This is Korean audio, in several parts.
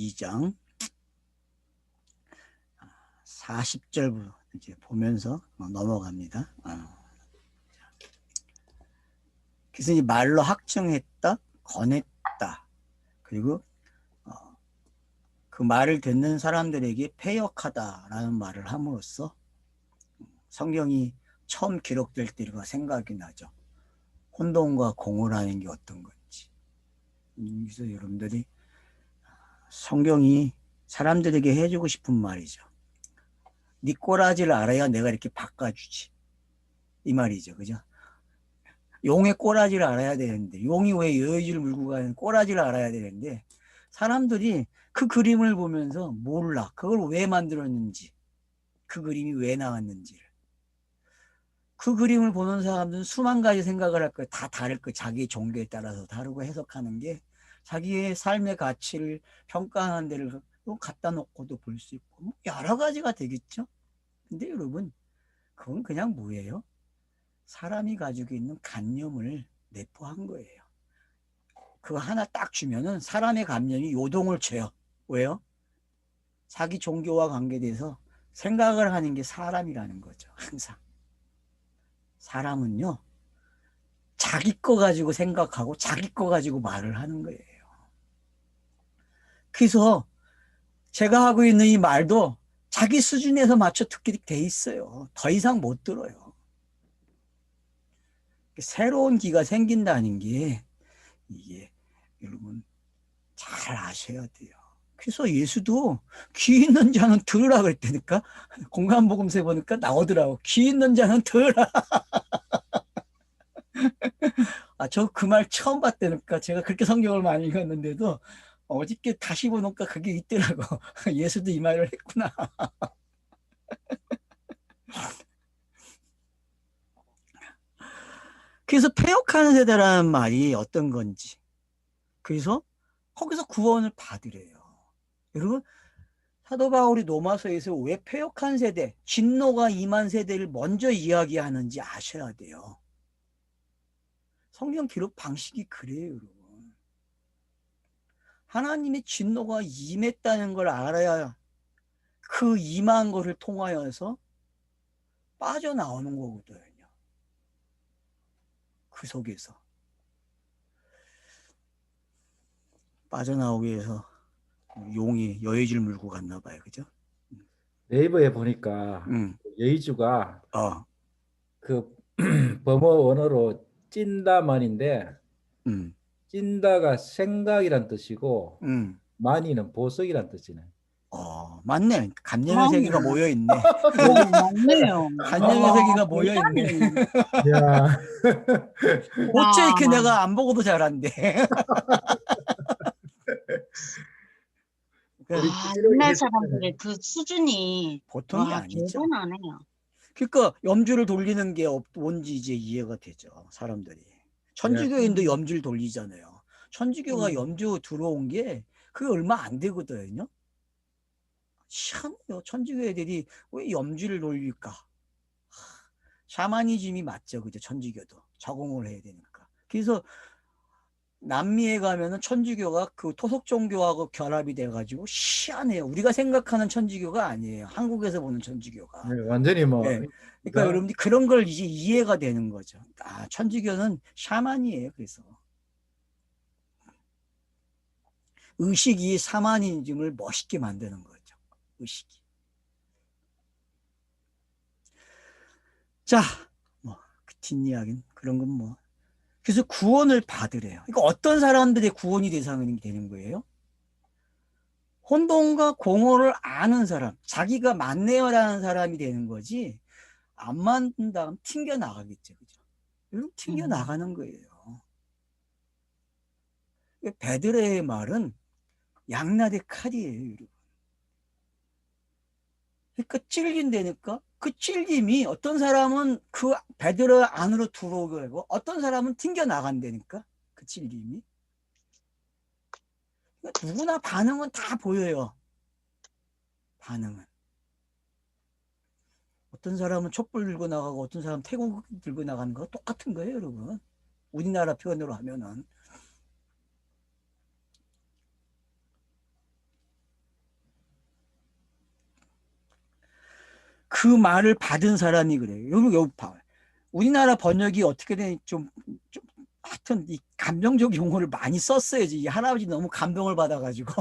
2장 40절부터 이제 보면서 넘어갑니다. 그래서 이 말로 확증했다, 권했다. 그리고 그 말을 듣는 사람들에게 패역하다라는 말을 함으로써 성경이 처음 기록될 때가 생각이 나죠. 혼돈과 공허라는 게 어떤 건지. 그래서 여러분들이 성경이 사람들에게 해주고 싶은 말이죠. 네 꼬라지를 알아야 내가 이렇게 바꿔주지. 이 말이죠. 그죠? 용의 꼬라지를 알아야 되는데, 용이 왜 여의주를 물고 가는 꼬라지를 알아야 되는데, 사람들이 그 그림을 보면서 몰라. 그걸 왜 만들었는지, 그 그림이 왜 나왔는지를. 그 그림을 보는 사람들은 수만 가지 생각을 할 거예요. 다 다를 거예요. 자기 종교에 따라서 다르고 해석하는 게 자기의 삶의 가치를 평가하는 데를 갖다 놓고도 볼 수 있고 뭐 여러 가지가 되겠죠. 근데 여러분 그건 그냥 뭐예요? 사람이 가지고 있는 관념을 내포한 거예요. 그거 하나 딱 주면은 사람의 관념이 요동을 쳐요. 왜요? 자기 종교와 관계돼서 생각을 하는 게 사람이라는 거죠. 항상. 사람은요, 자기 거 가지고 생각하고 자기 거 가지고 말을 하는 거예요. 그래서 제가 하고 있는 이 말도 자기 수준에서 맞춰 듣게 돼 있어요. 더 이상 못 들어요. 새로운 기가 생긴다는 게 이게 여러분 잘 아셔야 돼요. 그래서 예수도 귀 있는 자는 들으라 그랬다니까. 공간복음서에 보니까 나오더라고. 귀 있는 자는 들으라. 저 그 말 처음 봤다니까. 제가 그렇게 성경을 많이 읽었는데도 어저께 다시 보니까 그게 있더라고. 예수도 이 말을 했구나. 그래서 패역하는 세대라는 말이 어떤 건지. 그래서 거기서 구원을 받으래요. 여러분 사도 바울이 로마서에서 왜 패역한 세대, 진노가 임한 세대를 먼저 이야기하는지 아셔야 돼요. 성경 기록 방식이 그래요, 여러분. 하나님의 진노가 임했다는 걸 알아야 그 임한 것을 통하여서 빠져나오는 거거든요. 그 속에서. 빠져나오기 위해서 용이 여의주를 물고 갔나 봐요. 그죠? 네이버에 보니까 여의주가 그 범어 원어로 찐다만인데 찐다가 생각이란 뜻이고 만이는 보석이란 뜻이네. 맞네. 간념의 세계가 모여있네. 맞네요. 간념의 세계가 모여있네. 야. 어째 이렇게 내가 안 보고도 잘한대. 옛날 사람들의 그 수준이 보통이 아니죠. 대단하네요. 그러니까 염주를 돌리는 게 뭔지 이제 이해가 되죠. 사람들이. 천주교인도 염주를 돌리잖아요. 천주교가 염주 들어온 게 그게 얼마 안 되거든요. 희한해요. 천주교 애들이 왜 염주를 돌릴까? 샤머니즘이 맞죠. 그죠? 천주교도 적응을 해야 되니까. 그래서 남미에 가면은 천주교가 그 토속 종교하고 결합이 돼가지고 희한해요. 우리가 생각하는 천주교가 아니에요. 한국에서 보는 천주교가. 네, 완전히 뭐. 네. 그러니까 여러분들 그런 걸 이제 이해가 되는 거죠. 천주교는 샤만이에요. 그래서 의식이 샤머니즘을 멋있게 만드는 거죠. 의식이. 자, 뭐 뒷이야기는 그런 건 뭐. 그래서 구원을 받으래요. 그러니까 어떤 사람들의 구원이 대상이 되는 거예요? 혼돈과 공허를 아는 사람, 자기가 맞네요라는 사람이 되는 거지. 안 맞는다면 튕겨 나가겠죠, 그죠? 여러분 튕겨 나가는 거예요. 베드레의 말은 양날의 칼이에요, 여러분. 그러니까 찔린다니까 그 찔림이 어떤 사람은 그 베드레 안으로 들어오게 하고 어떤 사람은 튕겨 나간다니까 그 찔림이. 그러니까 누구나 반응은 다 보여요. 반응은. 어떤 사람은 촛불 들고 나가고 어떤 사람은 태국 들고 나가는 거 똑같은 거예요, 여러분. 우리나라 표현으로 하면은. 그 말을 받은 사람이 그래요. 여기 봐. 우리나라 번역이 어떻게 된 좀 하여튼 이 감정적 용어를 많이 썼어야지. 이 할아버지 너무 감동을 받아가지고.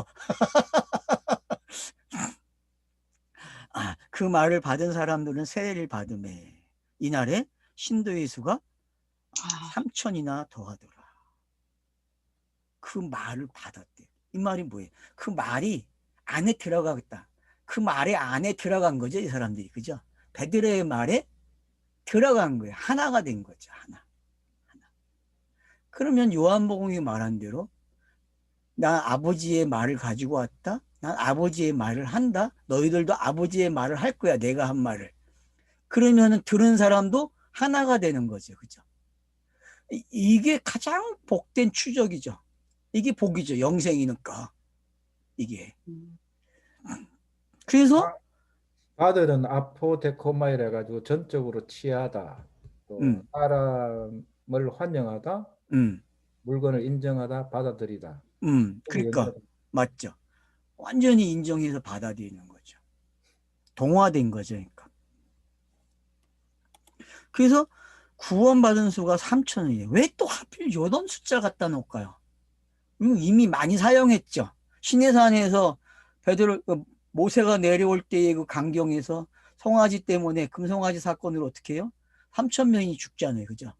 그 말을 받은 사람들은 세례를 받음에 이날에 신도의 수가 3천이나 더하더라. 그 말을 받았대. 이 말이 뭐예요? 그 말이 안에 들어가겠다. 그 말에 안에 들어간 거죠, 이 사람들이. 그죠? 베드로의 말에 들어간 거예요. 하나가 된 거죠. 하나. 그러면 요한복음이 말한 대로 난 아버지의 말을 가지고 왔다. 난 아버지의 말을 한다. 너희들도 아버지의 말을 할 거야. 내가 한 말을. 그러면 들은 사람도 하나가 되는 거죠. 그죠? 이게 가장 복된 추적이죠. 이게 복이죠. 영생이니까. 이게. 그래서 아들은 아포데코마이라 가지고 전적으로 치하다. 또 사람을 환영하다. 물건을 인정하다, 받아들이다. 그러니까 맞죠. 완전히 인정해서 받아들이는 거죠. 동화된 거죠. 그러니까. 그래서 구원받은 수가 3천이에요. 왜 또 하필 이런 숫자 갖다 놓을까요? 이미 많이 사용했죠. 시내산에서 베드로 모세가 내려올 때의 그 강경에서 송아지 때문에 금송아지 사건으로 어떻게 해요? 3천 명이 죽잖아요. 그죠?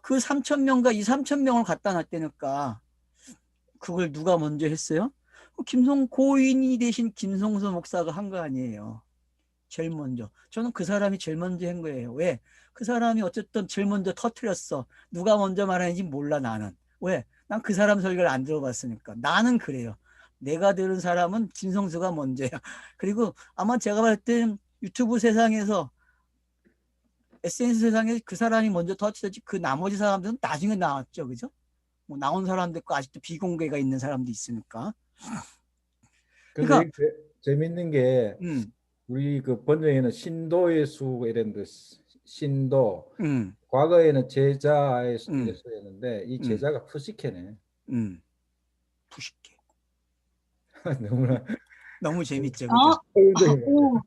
그 3천 명과 이 3천 명을 갖다 놨다니까 그걸 누가 먼저 했어요? 고인이 되신 김성수 목사가 한 거 아니에요. 제일 먼저. 저는 그 사람이 제일 먼저 한 거예요. 왜? 그 사람이 어쨌든 제일 먼저 터뜨렸어. 누가 먼저 말하는지 몰라 나는. 왜? 난 그 사람 설교를 안 들어봤으니까. 나는 그래요. 내가 들은 사람은 김성수가 먼저야. 그리고 아마 제가 봤을 땐 유튜브 세상에서 SNS 세상에 그 사람이 먼저 터뜨렸지 그 나머지 사람들은 나중에 나왔죠. 그죠? 뭐 나온 사람도 있고 아직도 비공개가 있는 사람도 있으니까. 그러니까 재밌는 게 우리 그 번역에는 신도의 수 이랬는데 신도 과거에는 제자의 수였는데 이 제자가 푸시케네. 푸시케. 너무나 너무 재밌죠. 그죠?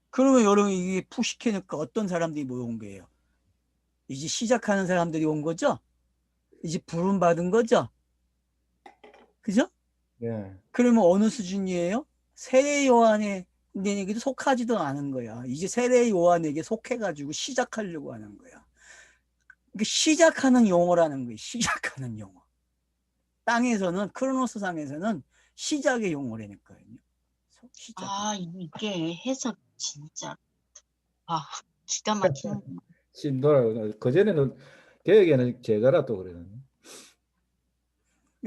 그러면 여러분 이게 푸시케니까 어떤 사람들이 모여온 거예요? 이제 시작하는 사람들이 온 거죠? 이제 부름 받은 거죠? 그죠? 네. 그러면 어느 수준이에요? 세례 요한에게 속하지도 않은 거야. 이제 세례 요한에게 속해가지고 시작하려고 하는 거야. 시작하는 용어라는 거예요. 시작하는 용어. 땅에서는 크로노스 상에서는 시작의 용어라니까요. 시작. 이게 해석 진짜 기가 막히는. 신도라고. 그전에는 개혁에는 제자라 또 그래요.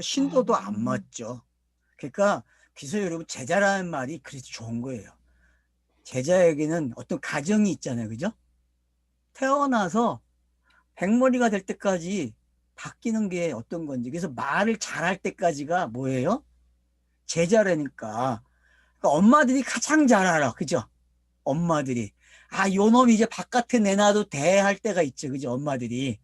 신도도 안 맞죠. 그러니까 그래서 여러분 제자라는 말이 그래서 좋은 거예요. 제자에게는 어떤 가정이 있잖아요. 그죠? 태어나서 백머리가 될 때까지 바뀌는 게 어떤 건지. 그래서 말을 잘할 때까지가 뭐예요? 제자라니까. 그러니까 엄마들이 가장 잘 알아. 그죠? 엄마들이. 요 놈이 이제 바깥에 내놔도 돼 할 때가 있죠. 그죠? 엄마들이.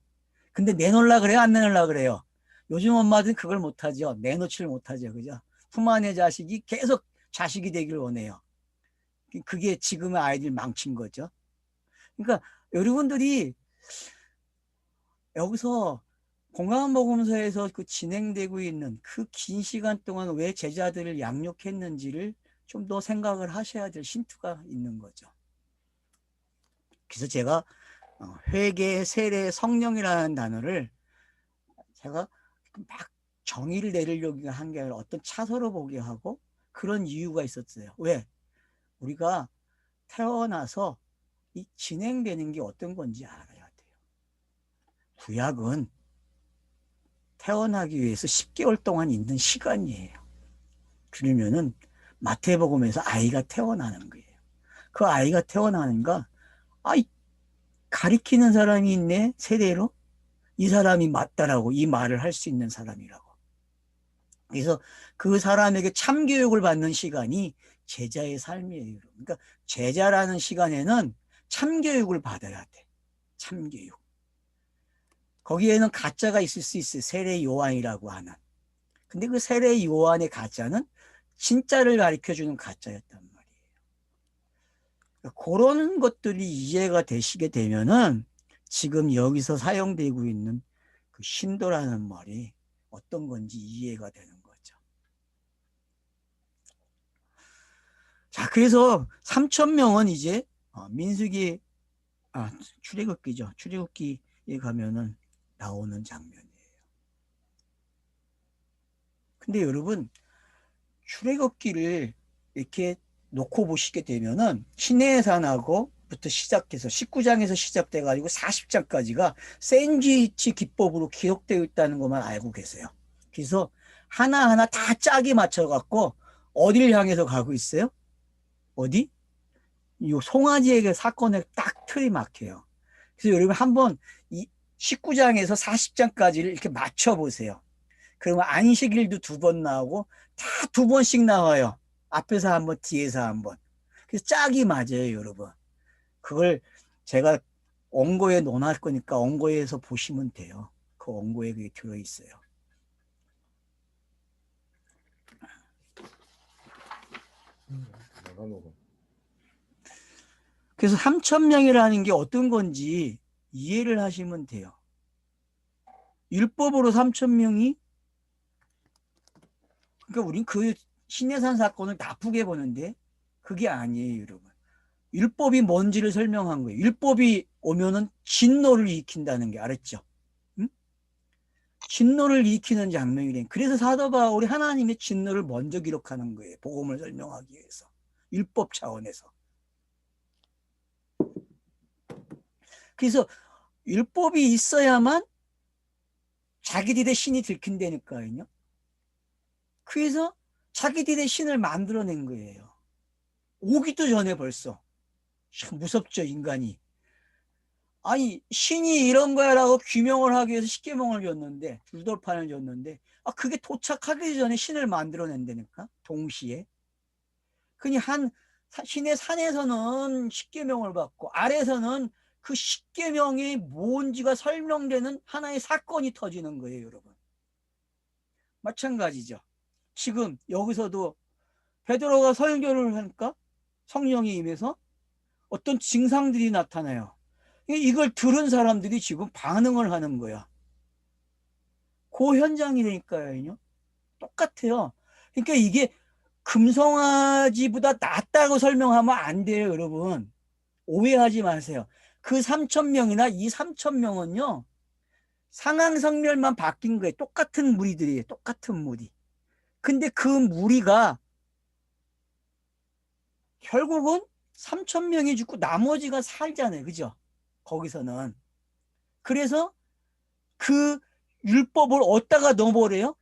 근데 내놓으려 그래요? 안 내놓으려 그래요? 요즘 엄마들은 그걸 못하죠. 내놓지를 못하죠. 그죠? 품 안의 자식이 계속 자식이 되길 원해요. 그게 지금의 아이들 망친 거죠. 그러니까 여러분들이 여기서 공감복음서에서 그 진행되고 있는 그 긴 시간 동안 왜 제자들을 양육했는지를 좀 더 생각을 하셔야 될 힌트가 있는 거죠. 그래서 제가 회개, 세례, 성령이라는 단어를 제가 막 정의를 내리려고 한 게 아니라 어떤 차서로 보게 하고 그런 이유가 있었어요. 왜? 우리가 태어나서 이 진행되는 게 어떤 건지 알아야 돼요. 구약은 태어나기 위해서 10개월 동안 있는 시간이에요. 그러면은 마태복음에서 아이가 태어나는 거예요. 그 아이가 태어나는가? 가리키는 사람이 있네, 세례로. 이 사람이 맞다라고 이 말을 할 수 있는 사람이라고. 그래서 그 사람에게 참교육을 받는 시간이 제자의 삶이에요. 그러니까 제자라는 시간에는 참교육을 받아야 돼. 참교육. 거기에는 가짜가 있을 수 있어요. 세례 요한이라고 하는. 근데 그 세례 요한의 가짜는 진짜를 가르쳐주는 가짜였단 말이에요. 그런 것들이 이해가 되시게 되면은 지금 여기서 사용되고 있는 그 신도라는 말이 어떤 건지 이해가 되는 거죠. 자, 그래서 3,000명은 이제 민수기, 출애굽기죠. 출애굽기에 가면은 나오는 장면이에요. 근데 여러분, 출애굽기를 이렇게 놓고 보시게 되면은 시내산하고부터 시작해서 19장에서 시작돼 가지고 40장까지가 샌드위치 기법으로 기록되어 있다는 것만 알고 계세요. 그래서 하나하나 다 짝이 맞춰 갖고 어디를 향해서 가고 있어요? 어디? 이 송아지에게 사건에 딱 틀이 막혀요. 그래서 여러분 한번 이 19장에서 40장까지를 이렇게 맞춰 보세요. 그러면 안식일도 2번 나오고 다 2번씩 나와요. 앞에서 한 번, 뒤에서 한 번. 그래서 짝이 맞아요, 여러분. 그걸 제가 원고에 넣어놓을 거니까 원고에서 보시면 돼요. 그 원고에 그게 들어있어요. 그래서 3,000명이라는 게 어떤 건지 이해를 하시면 돼요. 율법으로 3,000명이, 그러니까 우린 그 시내산 사건을 나쁘게 보는데 그게 아니에요, 여러분. 율법이 뭔지를 설명한 거예요. 율법이 오면은 진노를 일으킨다는 게 알았죠? 응? 진노를 일으키는 장면이래. 그래서 사도 바울이 하나님의 진노를 먼저 기록하는 거예요. 복음을 설명하기 위해서. 율법 차원에서. 그래서 율법이 있어야만 자기들의 신이 들킨다니까요. 그래서 자기들의 신을 만들어낸 거예요. 오기도 전에 벌써. 참 무섭죠, 인간이. 아니, 신이 이런 거야라고 규명을 하기 위해서 십계명을 줬는데, 유돌판을 줬는데, 그게 도착하기 전에 신을 만들어낸다니까, 동시에. 그니 신의 산에서는 십계명을 받고, 아래에서는 그 십계명이 뭔지가 설명되는 하나의 사건이 터지는 거예요, 여러분. 마찬가지죠. 지금 여기서도 베드로가 설교를 하니까 성령이 임해서 어떤 증상들이 나타나요. 이걸 들은 사람들이 지금 반응을 하는 거야. 그 현장이니까요. 똑같아요. 그러니까 이게 금송아지보다 낫다고 설명하면 안 돼요, 여러분. 오해하지 마세요. 그 3,000명이나 이 3,000명은요, 상황성멸만 바뀐 거예요. 똑같은 무리들이에요. 똑같은 무리. 근데 그 무리가 결국은 3,000명이 죽고 나머지가 살잖아요. 그죠? 거기서는. 그래서 그 율법을 어디다가 넣어버려요?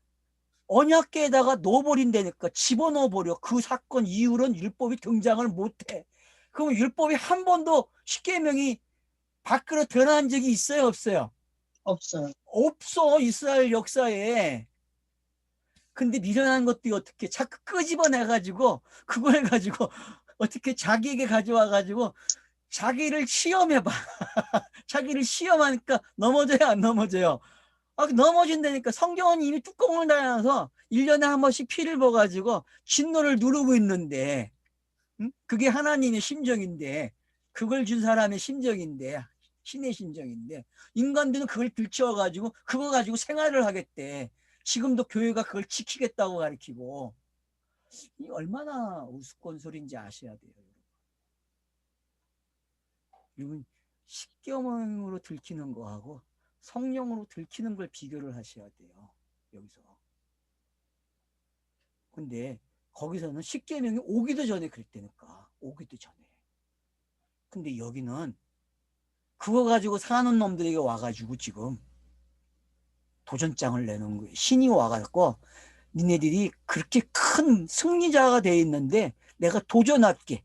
언약궤에다가 넣어버린다니까. 집어넣어버려. 그 사건 이후로는 율법이 등장을 못해. 그럼 율법이 한 번도 십계명이 밖으로 드러난 적이 있어요? 없어요? 없어요. 없어. 이스라엘 역사에. 근데 미련한 것들이 어떻게 자꾸 끄집어내가지고 그걸 가지고 어떻게 자기에게 가져와가지고 자기를 시험해봐. 자기를 시험하니까 넘어져요, 안 넘어져요? 넘어진다니까. 성경은 이미 뚜껑을 달아서 1년에 한 번씩 피를 봐가지고 진노를 누르고 있는데, 응? 그게 하나님의 심정인데, 그걸 준 사람의 심정인데, 신의 심정인데, 인간들은 그걸 들춰가지고 그거 가지고 생활을 하겠대. 지금도 교회가 그걸 지키겠다고 가르치고. 이 얼마나 우스꽝 소리인지 아셔야 돼요. 여러분, 십계명으로 들키는 거하고 성령으로 들키는 걸 비교를 하셔야 돼요. 여기서. 근데 거기서는 십계명이 오기도 전에 그랬다니까. 오기도 전에. 근데 여기는 그거 가지고 사는 놈들에게 와가지고 지금 도전장을 내놓은 거예요. 신이 와가지고 니네들이 그렇게 큰 승리자가 돼 있는데 내가 도전할게.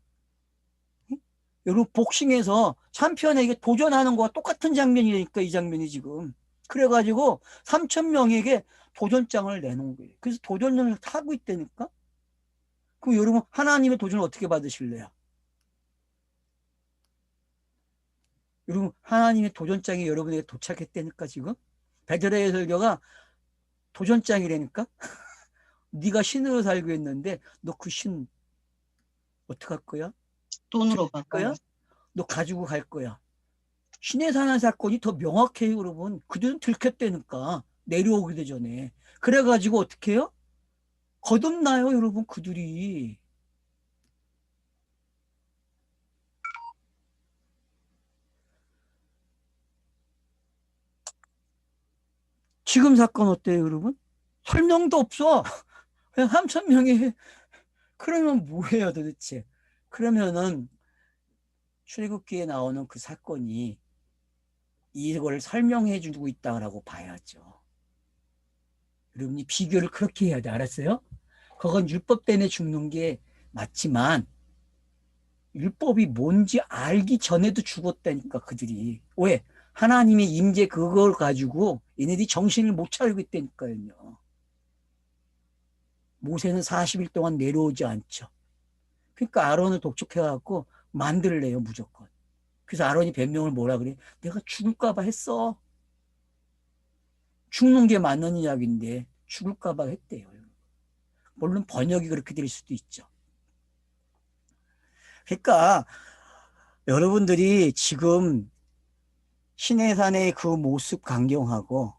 여러분, 복싱에서 챔피언에게 도전하는 거와 똑같은 장면이니까, 이 장면이 지금. 그래가지고 3,000명에게 도전장을 내놓은 거예요. 그래서 도전을 하고 있다니까. 그럼 여러분, 하나님의 도전을 어떻게 받으실래요? 여러분, 하나님의 도전장이 여러분에게 도착했다니까, 지금. 베드로의 설교가 도전장이라니까. 네가 신으로 살고 있는데 너 그 신 어떡할 거야? 돈으로 할 바꿔요. 거야? 너 가지고 갈 거야. 신의 산한 사건이 더 명확해요, 여러분. 그들은 들켰다니까. 내려오기도 전에. 그래가지고 어떻게 해요? 거듭나요, 여러분, 그들이. 지금 사건 어때요, 여러분? 설명도 없어. 그냥 3,000명이 그러면 뭐예요, 도대체? 그러면은 출애굽기에 나오는 그 사건이 이걸 설명해 주고 있다라고 봐야죠. 여러분이 비교를 그렇게 해야 돼. 알았어요? 그건 율법 때문에 죽는 게 맞지만 율법이 뭔지 알기 전에도 죽었다니까 그들이. 왜? 하나님의 임재 그걸 가지고 얘네들이 정신을 못 차리고 있다니까요. 모세는 40일 동안 내려오지 않죠. 그러니까 아론을 독촉해갖고 만들래요 무조건. 그래서 아론이 변명을 뭐라 그래? 내가 죽을까 봐 했어. 죽는 게 맞는 이야기인데 죽을까 봐 했대요. 물론 번역이 그렇게 될 수도 있죠. 그러니까 여러분들이 지금 시내산의 그 모습 강경하고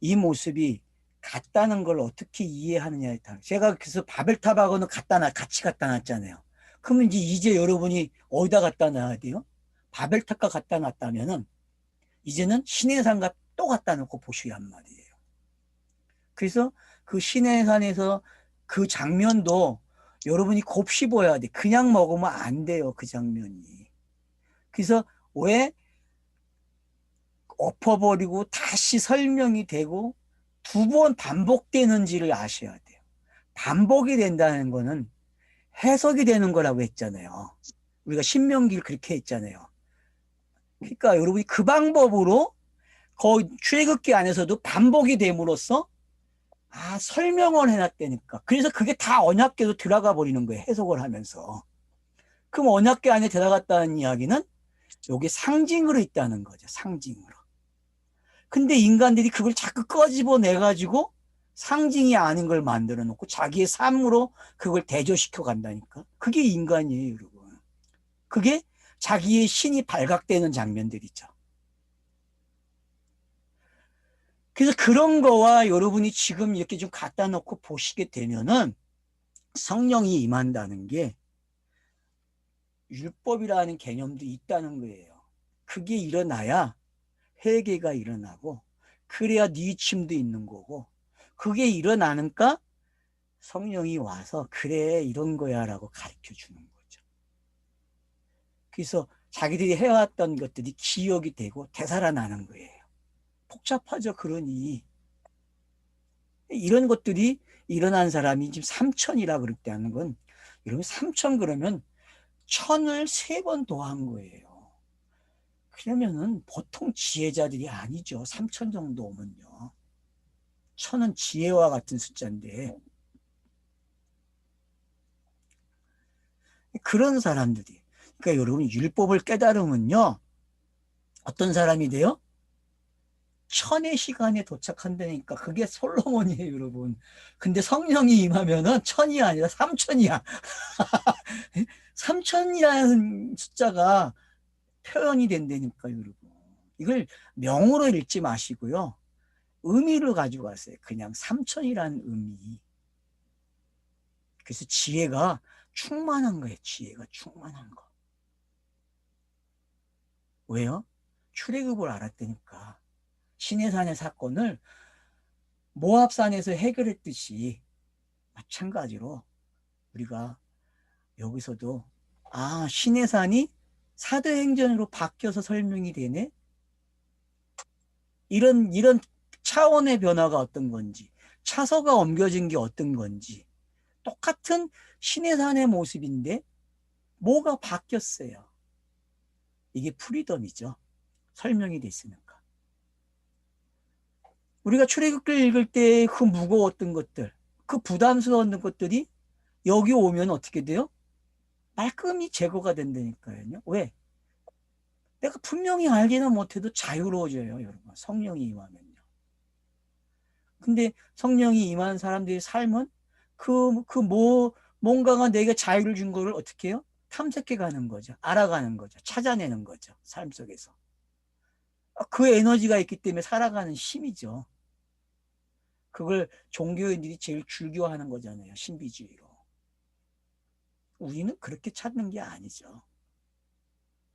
이 모습이 같다는 걸 어떻게 이해하느냐에 따라 제가 그래서 바벨탑하고는 같이 갖다 놨잖아요. 그러면 이제 여러분이 어디다 갖다 놔야 돼요? 바벨탑과 갖다 놨다면은 이제는 시내산과 또 갖다 놓고 보시란 말이에요. 그래서 그 시내산에서 그 장면도 여러분이 곱씹어야 돼. 그냥 먹으면 안 돼요. 그 장면이. 그래서 왜 엎어버리고 다시 설명이 되고 두 번 반복되는지를 아셔야 돼요. 반복이 된다는 거는 해석이 되는 거라고 했잖아요. 우리가 신명기를 그렇게 했잖아요. 그러니까 여러분이 그 방법으로 거의 출애굽기 안에서도 반복이 됨으로써 설명을 해놨다니까. 그래서 그게 다 언약궤로 들어가 버리는 거예요. 해석을 하면서. 그럼 언약궤 안에 들어갔다는 이야기는 여기 상징으로 있다는 거죠. 상징으로. 근데 인간들이 그걸 자꾸 꺼집어내가지고 상징이 아닌 걸 만들어 놓고 자기의 삶으로 그걸 대조시켜 간다니까. 그게 인간이에요, 여러분. 그게 자기의 신이 발각되는 장면들이죠. 그래서 그런 거와 여러분이 지금 이렇게 좀 갖다 놓고 보시게 되면은 성령이 임한다는 게 율법이라는 개념도 있다는 거예요. 그게 일어나야 회개가 일어나고 그래야 뉘우침도 있는 거고 그게 일어나니까 성령이 와서 그래 이런 거야 라고 가르쳐 주는 거죠. 그래서 자기들이 해왔던 것들이 기억이 되고 되살아나는 거예요. 복잡하죠. 그러니 이런 것들이 일어난 사람이 지금 3천이라 그럴 때 하는 건 여러분 3천 그러면 1000을 3번 더한 거예요. 그러면은 보통 지혜자들이 아니죠. 3천 정도 오면요. 1000은 지혜와 같은 숫자인데 그런 사람들이 그러니까 여러분 율법을 깨달으면요. 어떤 사람이 돼요? 1000의 시간에 도착한다니까 그게 솔로몬이에요, 여러분. 근데 성령이 임하면은 1000이 아니라 3000이야. 3000이라는 숫자가 표현이 된다니까, 여러분. 이걸 명으로 읽지 마시고요. 의미를 가지고 가세요. 그냥 3000이라는 의미. 그래서 지혜가 충만한 거예요. 지혜가 충만한 거. 왜요? 출애굽을 알았다니까. 시내산의 사건을 모압산에서 해결했듯이 마찬가지로 우리가 여기서도 시내산이 사도행전으로 바뀌어서 설명이 되네. 이런 차원의 변화가 어떤 건지 차서가 옮겨진 게 어떤 건지 똑같은 시내산의 모습인데 뭐가 바뀌었어요. 이게 프리덤이죠. 설명이 됐으니까. 우리가 출애굽기를 읽을 때 그 무거웠던 것들, 그 부담스러웠던 것들이 여기 오면 어떻게 돼요? 말끔히 제거가 된다니까요. 왜? 내가 분명히 알기는 못해도 자유로워져요, 여러분. 성령이 임하면요. 근데 성령이 임한 사람들의 삶은 뭔가가 내게 자유를 준 거를 어떻게 해요? 탐색해 가는 거죠. 알아가는 거죠. 찾아내는 거죠. 삶 속에서. 그 에너지가 있기 때문에 살아가는 힘이죠. 그걸 종교인들이 제일 즐겨하는 거잖아요. 신비주의로. 우리는 그렇게 찾는 게 아니죠.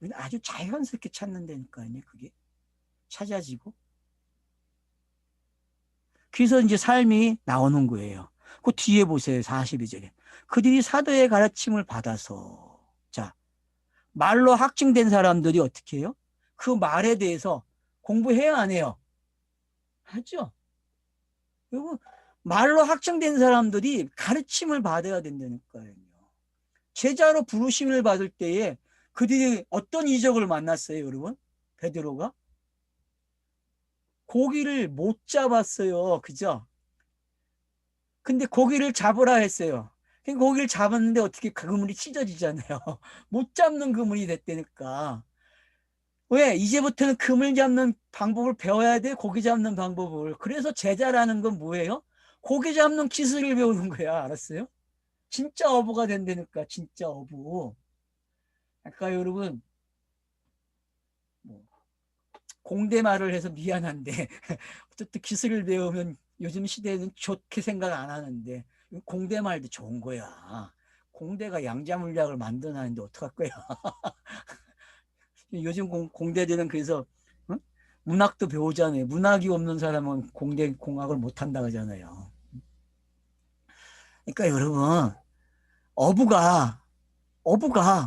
우리는 아주 자연스럽게 찾는다니까요. 그게 찾아지고. 그래서 이제 삶이 나오는 거예요. 그 뒤에 보세요. 42절에. 그들이 사도의 가르침을 받아서. 자, 말로 확증된 사람들이 어떻게 해요? 그 말에 대해서 공부해야 안 해요? 하죠. 그리고 말로 확증된 사람들이 가르침을 받아야 된다니까요. 제자로 부르심을 받을 때에 그들이 어떤 이적을 만났어요, 여러분? 베드로가? 고기를 못 잡았어요. 그죠? 근데 고기를 잡으라 했어요. 고기를 잡았는데 어떻게 그 그물이 찢어지잖아요. 못 잡는 그물이 됐다니까. 왜? 이제부터는 그물 잡는 방법을 배워야 돼. 고기 잡는 방법을. 그래서 제자라는 건 뭐예요? 고기 잡는 기술을 배우는 거야. 알았어요? 진짜 어부가 된다니까. 진짜 어부. 아까 여러분 뭐 공대말을 해서 미안한데 어쨌든 기술을 배우면 요즘 시대에는 좋게 생각 안 하는데 공대말도 좋은 거야. 공대가 양자물약을 만드는데 어떡할 거야. 요즘 공대들은 그래서 응? 문학도 배우잖아요. 문학이 없는 사람은 공대 공학을 못한다 그러잖아요. 그러니까 여러분 어부가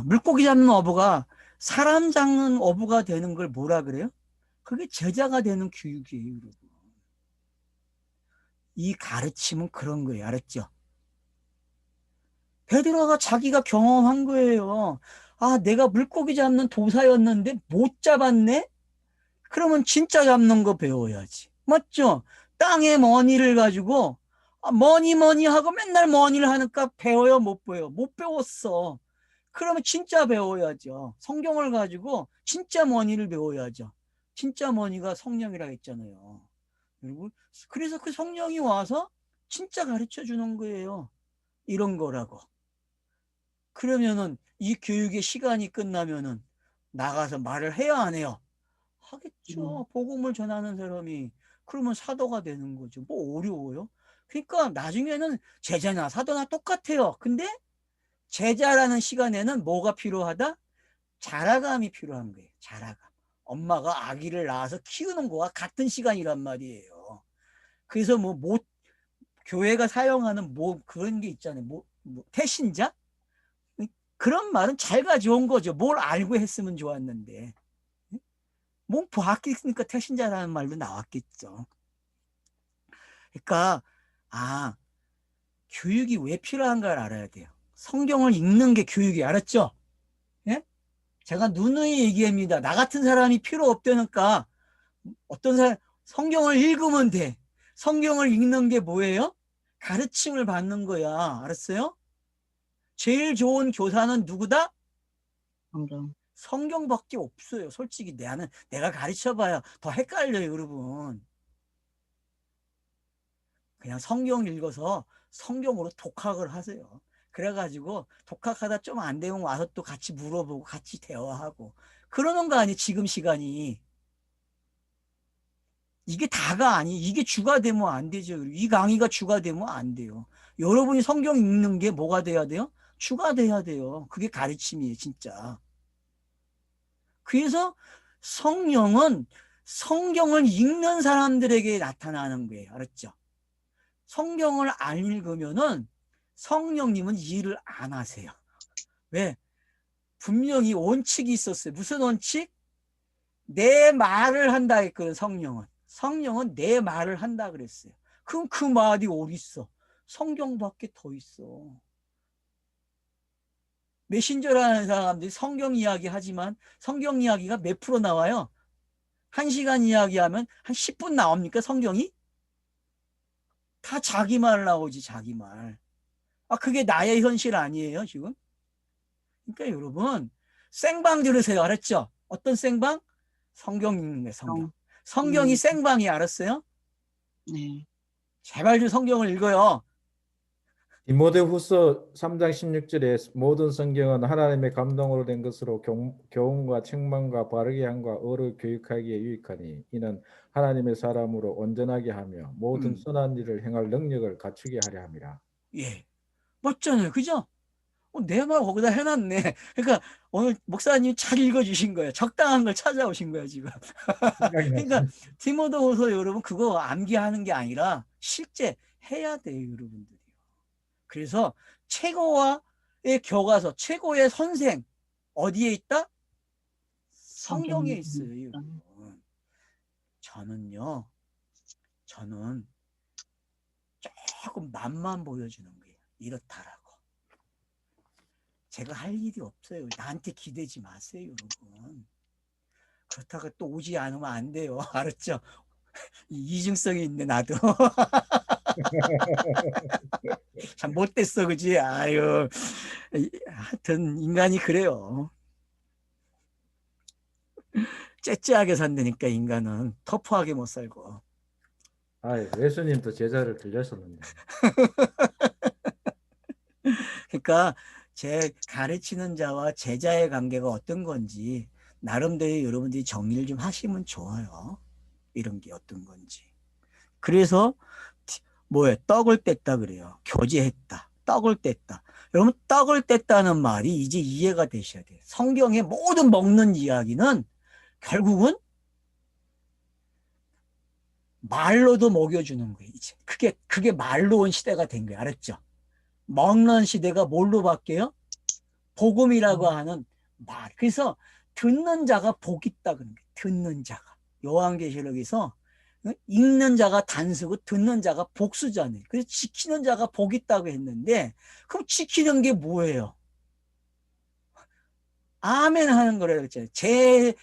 물고기 잡는 어부가 사람 잡는 어부가 되는 걸 뭐라 그래요? 그게 제자가 되는 교육이에요. 여러분. 이 가르침은 그런 거예요. 알았죠? 베드로가 자기가 경험한 거예요. 아, 내가 물고기 잡는 도사였는데 못 잡았네? 그러면 진짜 잡는 거 배워야지. 맞죠? 땅에 머니를 가지고 머니 하고 맨날 머니를 하니까 배워요? 못 배워요? 못 배웠어. 그러면 진짜 배워야죠. 성경을 가지고 진짜 머니를 배워야죠. 진짜 머니가 성령이라 했잖아요. 그리고 그래서 그 성령이 와서 진짜 가르쳐 주는 거예요. 이런 거라고. 그러면은 이 교육의 시간이 끝나면은 나가서 말을 해야 안 해요? 하겠죠. 복음을 전하는 사람이. 그러면 사도가 되는 거죠. 뭐 어려워요? 그러니까 나중에는 제자나 사도나 똑같아요. 근데 제자라는 시간에는 뭐가 필요하다? 자라감이 필요한 거예요. 자라감. 엄마가 아기를 낳아서 키우는 거와 같은 시간이란 말이에요. 그래서 교회가 사용하는 그런 게 있잖아요. 태신자? 그런 말은 잘 가져온 거죠. 뭘 알고 했으면 좋았는데. 뭐 보았겠으니까 태신자라는 말도 나왔겠죠. 그러니까 교육이 왜 필요한가를 알아야 돼요. 성경을 읽는 게 교육이 알았죠? 예? 제가 누누이 얘기합니다. 나 같은 사람이 필요 없다니까 어떤 사람 성경을 읽으면 돼. 성경을 읽는 게 뭐예요? 가르침을 받는 거야. 알았어요? 제일 좋은 교사는 누구다? 성경밖에 없어요. 솔직히 내가 가르쳐봐야 더 헷갈려요, 여러분. 그냥 성경 읽어서 성경으로 독학을 하세요. 그래가지고 독학하다 좀 안 되면 와서 또 같이 물어보고 같이 대화하고 그러는 거 아니에요, 지금 시간이. 이게 다가 이게 주가 되면 안 되죠. 이 강의가 주가 되면 안 돼요. 여러분이 성경 읽는 게 뭐가 돼야 돼요? 주가 돼야 돼요. 그게 가르침이에요, 진짜. 그래서 성령은 성경을 읽는 사람들에게 나타나는 거예요. 알았죠? 성경을 안 읽으면은 성령님은 일을 안 하세요. 왜? 분명히 원칙이 있었어요. 무슨 원칙? 내 말을 한다 했거든, 성령은. 성령은 내 말을 한다 그랬어요. 그럼 그 말이 어디 있어? 성경밖에 더 있어. 메신저라는 사람들이 성경 이야기 하지만 성경 이야기가 몇 프로 나와요? 1시간 이야기하면 한 10분 나옵니까, 성경이? 다 자기 말 나오지, 자기 말. 그게 나의 현실 아니에요, 지금? 그러니까 여러분, 생방 들으세요. 알았죠? 어떤 생방? 성경 읽는 거예요, 성경. 성경이 생방이 알았어요? 네. 제발 좀 성경을 읽어요. 디모데후서 3장 16절에 모든 성경은 하나님의 감동으로 된 것으로 교훈과 책망과 바르게 함과 의를 교육하기에 유익하니 이는 하나님의 사람으로 온전하게 하며 모든 선한 일을 행할 능력을 갖추게 하려 함이라. 예, 맞잖아요, 그죠? 내 말 거기다 해놨네. 그러니까 오늘 목사님 잘 읽어주신 거예요. 적당한 걸 찾아오신 거예요, 지금. 생각이 그러니까 났습니다. 디모데후서 여러분 그거 암기하는 게 아니라 실제 해야 돼요, 여러분들이. 그래서 최고의 교과서, 최고의 선생 어디에 있다? 성경에 있어요, 여러분. 저는 조금 맛만 보여주는 거예요. 이렇다라고. 제가 할 일이 없어요. 나한테 기대지 마세요, 여러분. 그렇다가 또 오지 않으면 안 돼요. 알았죠? 이중성이 있네, 나도. 참 못됐어, 그지? 아유, 하여튼 인간이 그래요. 째째하게 산다니까, 인간은. 터프하게 못 살고. 예수님도 제자를 들렸었는데. 그러니까 제 가르치는 자와 제자의 관계가 어떤 건지 나름대로 여러분들이 정리를 좀 하시면 좋아요. 이런 게 어떤 건지. 그래서 뭐예요? 떡을 뗐다 그래요. 교제했다. 떡을 뗐다. 여러분 떡을 뗐다는 말이 이제 이해가 되셔야 돼요. 성경의 모든 먹는 이야기는 결국은 말로도 먹여주는 거예요. 이제 그게 말로 온 시대가 된 거예요. 알았죠? 먹는 시대가 뭘로 바뀌어요? 복음이라고 하는 말. 그래서 듣는 자가 복 있다 그런 거예요. 듣는 자가. 요한계시록에서 읽는 자가 단수고 듣는 자가 복수잖아요. 그래서 지키는 자가 복 있다고 했는데 그럼 지키는 게 뭐예요? 아멘 하는 거라고 했잖아요. 재생,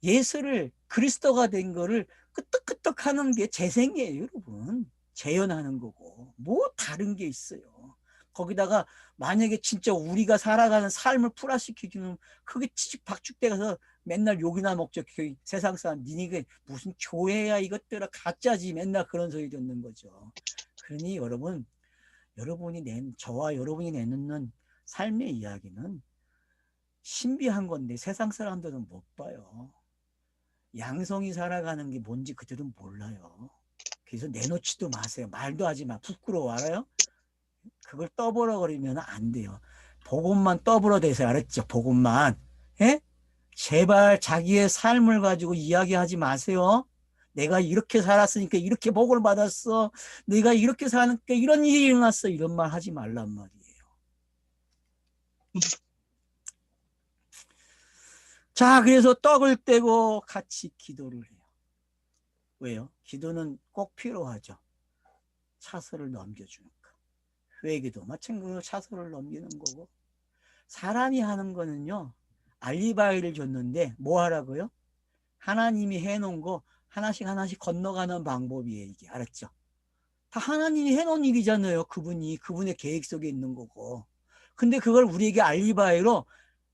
예수를 그리스도가 된 거를 끄떡끄떡 하는 게 재생이에요, 여러분. 재현하는 거고. 뭐 다른 게 있어요. 거기다가 만약에 진짜 우리가 살아가는 삶을 플라시키기는 그게 치직박죽돼가서 맨날 욕이나 먹죠. 세상 사람 니네가 무슨 교회야 이것들아 가짜지 맨날 그런 소리 듣는 거죠. 그러니 여러분이 저와 여러분이 내놓는 삶의 이야기는 신비한 건데 세상 사람들은 못 봐요. 양성이 살아가는 게 뭔지 그들은 몰라요. 그래서 내놓지도 마세요. 말도 하지 마. 부끄러워 알아요? 그걸 떠벌어버리면 안 돼요. 복음만 떠벌어대세요. 알았죠? 복음만. 예? 제발 자기의 삶을 가지고 이야기하지 마세요. 내가 이렇게 살았으니까 이렇게 복을 받았어. 내가 이렇게 사니까 이런 일이 일어났어. 이런 말 하지 말란 말이에요. 자, 그래서 떡을 떼고 같이 기도를 해요. 왜요? 기도는 꼭 필요하죠. 차서를 넘겨주니까. 회개도 마찬가지로 차서를 넘기는 거고. 사람이 하는 거는요. 알리바이를 줬는데 뭐 하라고요? 하나님이 해놓은 거 하나씩 하나씩 건너가는 방법이에요. 이게 알았죠? 다 하나님이 해놓은 일이잖아요. 그분의 계획 속에 있는 거고. 근데 그걸 우리에게 알리바이로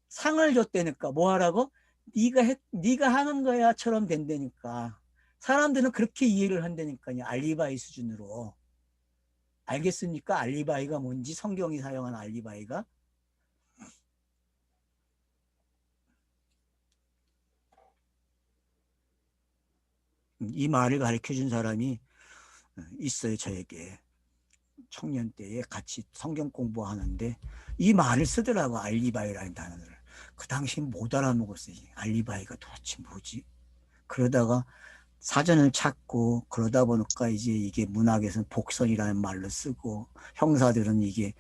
상을 줬다니까 뭐 하라고? 네가 하는 거야처럼 된다니까. 사람들은 그렇게 이해를 한다니까요. 알리바이 수준으로. 알겠습니까? 알리바이가 뭔지 성경이 사용한 알리바이가. 이 말을 가르쳐준 사람이 있어요. 저에게. 청년 때에 같이 성경 공부하는데 이 말을 쓰더라고. 알리바이라는 단어를. 그 당시엔 못 알아먹었어요. 알리바이가 도대체 뭐지? 그러다가 사전을 찾고 그러다 보니까 이제 이게 문학에서는 복선이라는 말로 쓰고 형사들은 이게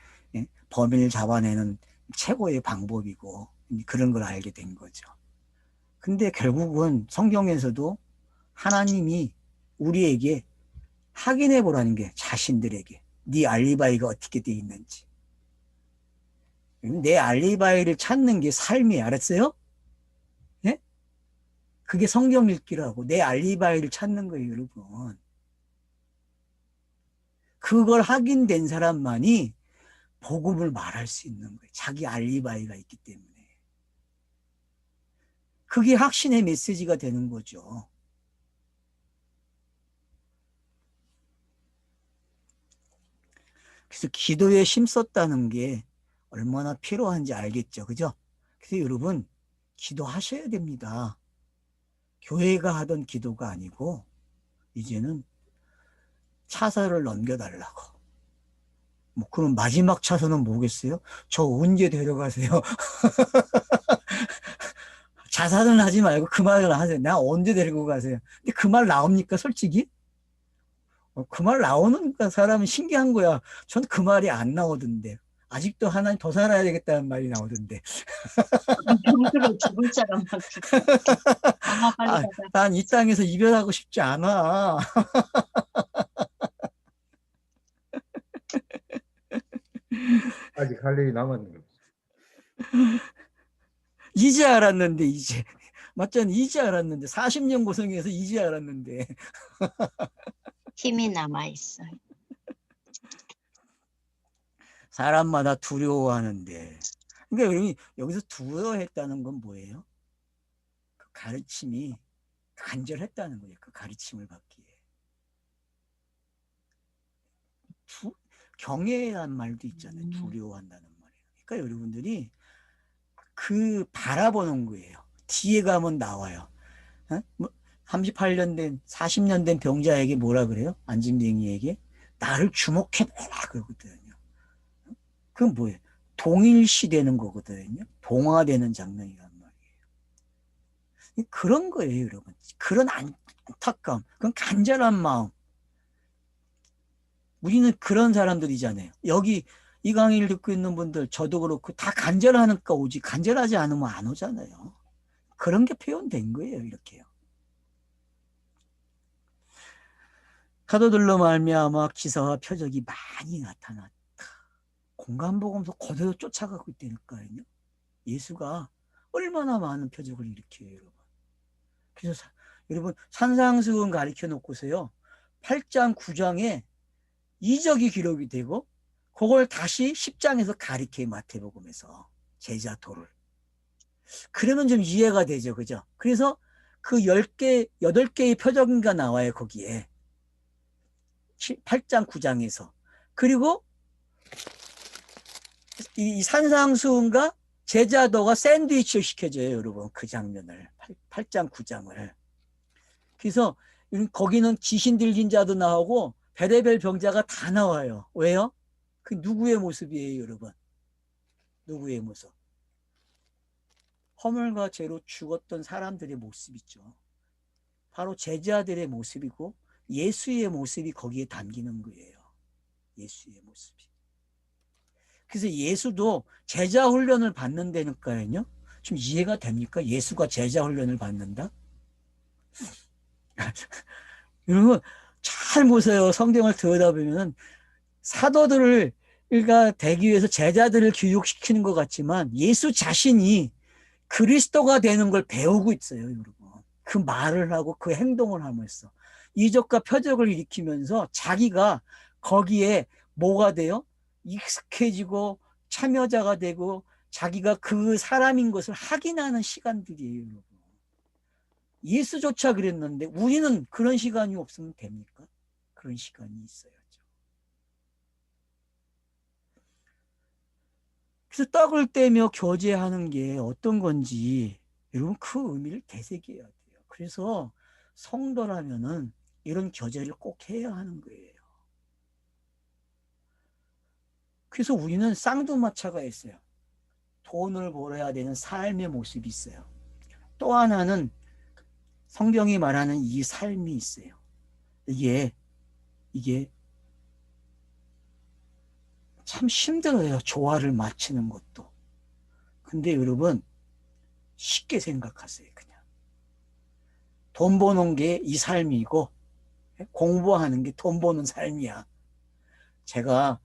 범인을 잡아내는 최고의 방법이고 그런 걸 알게 된 거죠. 근데 결국은 성경에서도 하나님이 우리에게 확인해 보라는 게 자신들에게 네 알리바이가 어떻게 돼 있는지. 내 알리바이를 찾는 게 삶이에요. 알았어요? 예? 그게 성경 읽기라고 내 알리바이를 찾는 거예요, 여러분. 그걸 확인된 사람만이 복음을 말할 수 있는 거예요. 자기 알리바이가 있기 때문에. 그게 확신의 메시지가 되는 거죠. 그래서 기도에 힘썼다는 게 얼마나 필요한지 알겠죠. 그죠? 그래서 여러분, 기도하셔야 됩니다. 교회가 하던 기도가 아니고, 이제는 차선을 넘겨달라고. 뭐, 그럼 마지막 차선은 뭐겠어요? 저 언제 데려가세요? 자살은 하지 말고 그 말을 하세요. 나 언제 데리고 가세요? 근데 그 말 나옵니까, 솔직히? 그 말 나오니까 사람은 신기한 거야. 전 그 말이 안 나오던데. 아직도 하나님 더 살아야 되겠다는 말이 나오던데. 병들어 죽을 사람만 빨리 아, 가자. 난 이 땅에서 이별하고 싶지 않아. 아직 할 일이 남았는 거죠. 이제 알았는데, 이제. 맞잖아. 이제 알았는데. 40년 고생해서 이제 알았는데. 힘이 남아있어. 사람마다 두려워하는데. 그러니까 여러분, 여기서 두려워했다는 건 뭐예요? 그 가르침이 간절했다는 거예요. 그 가르침을 받기에. 경외란 말도 있잖아요. 두려워한다는 말이에요. 그러니까 여러분들이 그 바라보는 거예요. 뒤에 가면 나와요. 어? 뭐 38년 된, 40년 된 병자에게 뭐라 그래요? 안진뱅이에게 나를 주목해봐라 그러거든요. 그건 뭐예요? 동일시되는 거거든요. 동화되는 장면이란 말이에요. 그런 거예요, 여러분. 그런 안타까움, 그런 간절한 마음. 우리는 그런 사람들이잖아요. 여기 이 강의를 듣고 있는 분들, 저도 그렇고 다 간절하니까 오지, 간절하지 않으면 안 오잖아요. 그런 게 표현된 거예요, 이렇게요. 사도들로 말미암아 기사와 표적이 많이 나타났다. 공간복음서 그대로 쫓아가고 있다니까요. 예수가 얼마나 많은 표적을 일으켜요, 여러분. 그래서 여러분 산상수훈 가르쳐 놓고서요. 8장, 9장에 이적이 기록이 되고 그걸 다시 10장에서 가르쳐요, 마태복음에서. 제자 도를. 그러면 좀 이해가 되죠, 그죠? 그래서 그 10개, 8개의 표적인가 나와요, 거기에. 8장, 9장에서. 그리고 이 산상수훈과 제자도가 샌드위치를 시켜줘요, 여러분. 그 장면을. 8장, 9장을. 그래서 거기는 귀신 들린 자도 나오고 베레벨 병자가 다 나와요. 왜요? 그 누구의 모습이에요, 여러분? 누구의 모습? 허물과 죄로 죽었던 사람들의 모습이죠. 바로 제자들의 모습이고 예수의 모습이 거기에 담기는 거예요. 예수의 모습이. 그래서 예수도 제자 훈련을 받는다니까요. 좀 이해가 됩니까? 예수가 제자 훈련을 받는다? 여러분 잘 보세요. 성경을 들여다보면 사도들을 되기 위해서 제자들을 교육시키는 것 같지만 예수 자신이 그리스도가 되는 걸 배우고 있어요, 여러분. 그 말을 하고 그 행동을 하면서 이적과 표적을 일으키면서 자기가 거기에 뭐가 돼요? 익숙해지고 참여자가 되고 자기가 그 사람인 것을 확인하는 시간들이에요, 여러분. 예수조차 그랬는데 우리는 그런 시간이 없으면 됩니까? 그런 시간이 있어야죠. 그래서 떡을 떼며 교제하는 게 어떤 건지 여러분 그 의미를 되새겨야 돼요. 그래서 성도라면은 이런 교제를 꼭 해야 하는 거예요. 그래서 우리는 쌍두마차가 있어요. 돈을 벌어야 되는 삶의 모습이 있어요. 또 하나는 성경이 말하는 이 삶이 있어요. 이게 참 힘들어요. 조화를 맞추는 것도. 근데 여러분 쉽게 생각하세요. 그냥 돈 버는 게 이 삶이고 공부하는 게 돈 버는 삶이야. 제가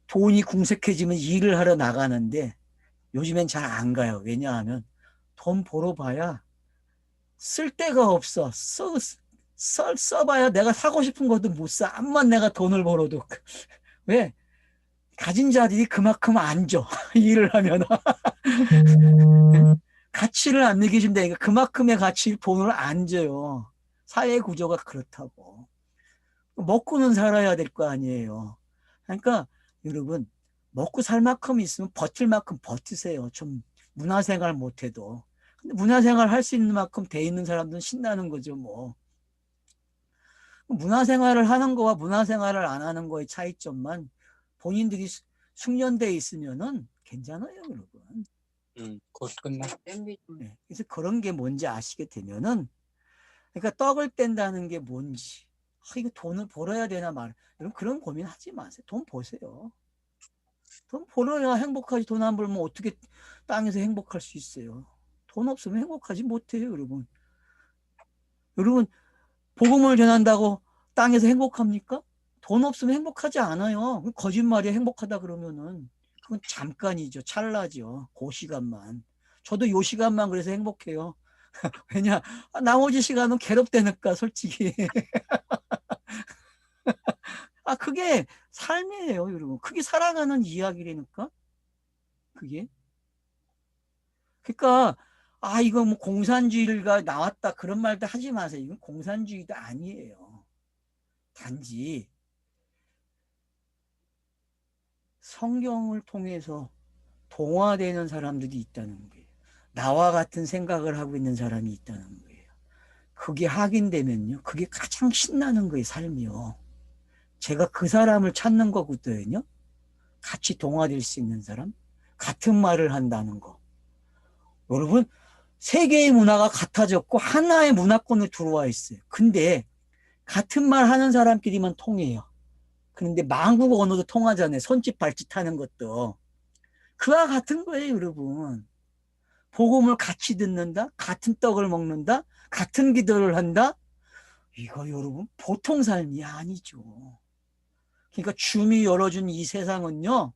돈이 궁색해지면 일을 하러 나가는데 요즘엔 잘 안 가요. 왜냐하면 돈 벌어봐야 쓸 데가 없어. 써봐야 내가 사고 싶은 것도 못 사. 암만 내가 돈을 벌어도. 왜? 가진 자들이 그만큼 안 줘. 일을 하면. 가치를 안 매겨준다니까. 그만큼의 가치 돈을 안 줘요. 사회 구조가 그렇다고. 먹고는 살아야 될 거 아니에요. 그러니까 여러분 먹고 살 만큼 있으면 버틸 만큼 버티세요. 좀 문화생활 못해도. 근데 문화생활 할 수 있는 만큼 돼 있는 사람들은 신나는 거죠 뭐. 문화생활을 하는 거와 문화생활을 안 하는 거의 차이점만 본인들이 숙련돼 있으면은 괜찮아요 여러분. 곧 끝나. 네. 그래서 그런 게 뭔지 아시게 되면은, 그러니까 떡을 뗀다는 게 뭔지, 이거 돈을 벌어야 되나 말, 여러분 그런 고민하지 마세요. 돈 버세요. 돈 벌어야 행복하지. 돈 안 벌면 어떻게 땅에서 행복할 수 있어요? 돈 없으면 행복하지 못해요 여러분. 여러분 복음을 전한다고 땅에서 행복합니까? 돈 없으면 행복하지 않아요. 거짓말이야. 행복하다 그러면은 그건 잠깐이죠. 찰나죠. 그 시간만. 저도 요 시간만 그래서 행복해요. 왜냐? 나머지 시간은 괴롭다니까 솔직히. 그게 삶이에요 여러분. 그게 살아가는 이야기라니까. 그게. 그러니까 이거 뭐 공산주의가 나왔다 그런 말도 하지 마세요. 이건 공산주의도 아니에요. 단지 성경을 통해서 동화되는 사람들이 있다는 거예요. 나와 같은 생각을 하고 있는 사람이 있다는 거예요. 그게 확인되면요. 그게 가장 신나는 거예요, 삶이요. 제가 그 사람을 찾는 거거든요. 같이 동화될 수 있는 사람, 같은 말을 한다는 거. 여러분, 세계의 문화가 같아졌고 하나의 문화권에 들어와 있어요. 근데 같은 말 하는 사람끼리만 통해요. 그런데 만국 언어도 통하잖아요. 손짓 발짓 하는 것도. 그와 같은 거예요, 여러분. 복음을 같이 듣는다, 같은 떡을 먹는다, 같은 기도를 한다. 이거 여러분 보통 삶이 아니죠. 그러니까 주님이 열어준 이 세상은요,